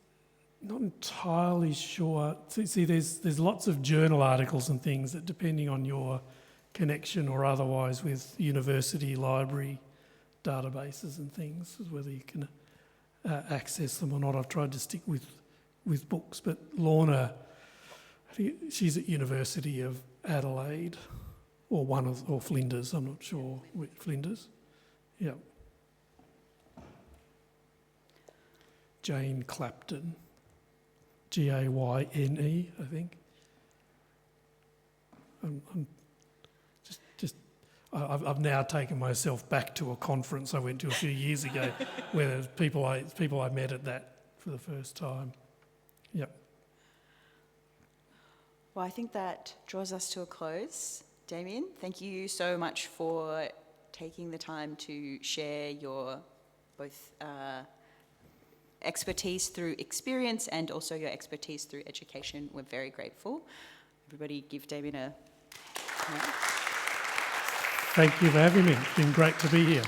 not entirely sure. See, there's lots of journal articles and things that, depending on your connection or otherwise with university library databases and things, is whether you can access them or not. I've tried to stick with books, but Lorna, she's at University of Adelaide, or Flinders, I'm not sure which. Flinders, yeah. Jane Clapton, Gayne, I think. I've now taken myself back to a conference I went to a few years ago, where there's people I met at that for the first time. Yep. Well, I think that draws us to a close. Damian, thank you so much for taking the time to share your both expertise through experience and also your expertise through education. We're very grateful. Everybody give Damian a... Thank you for having me. It's been great to be here.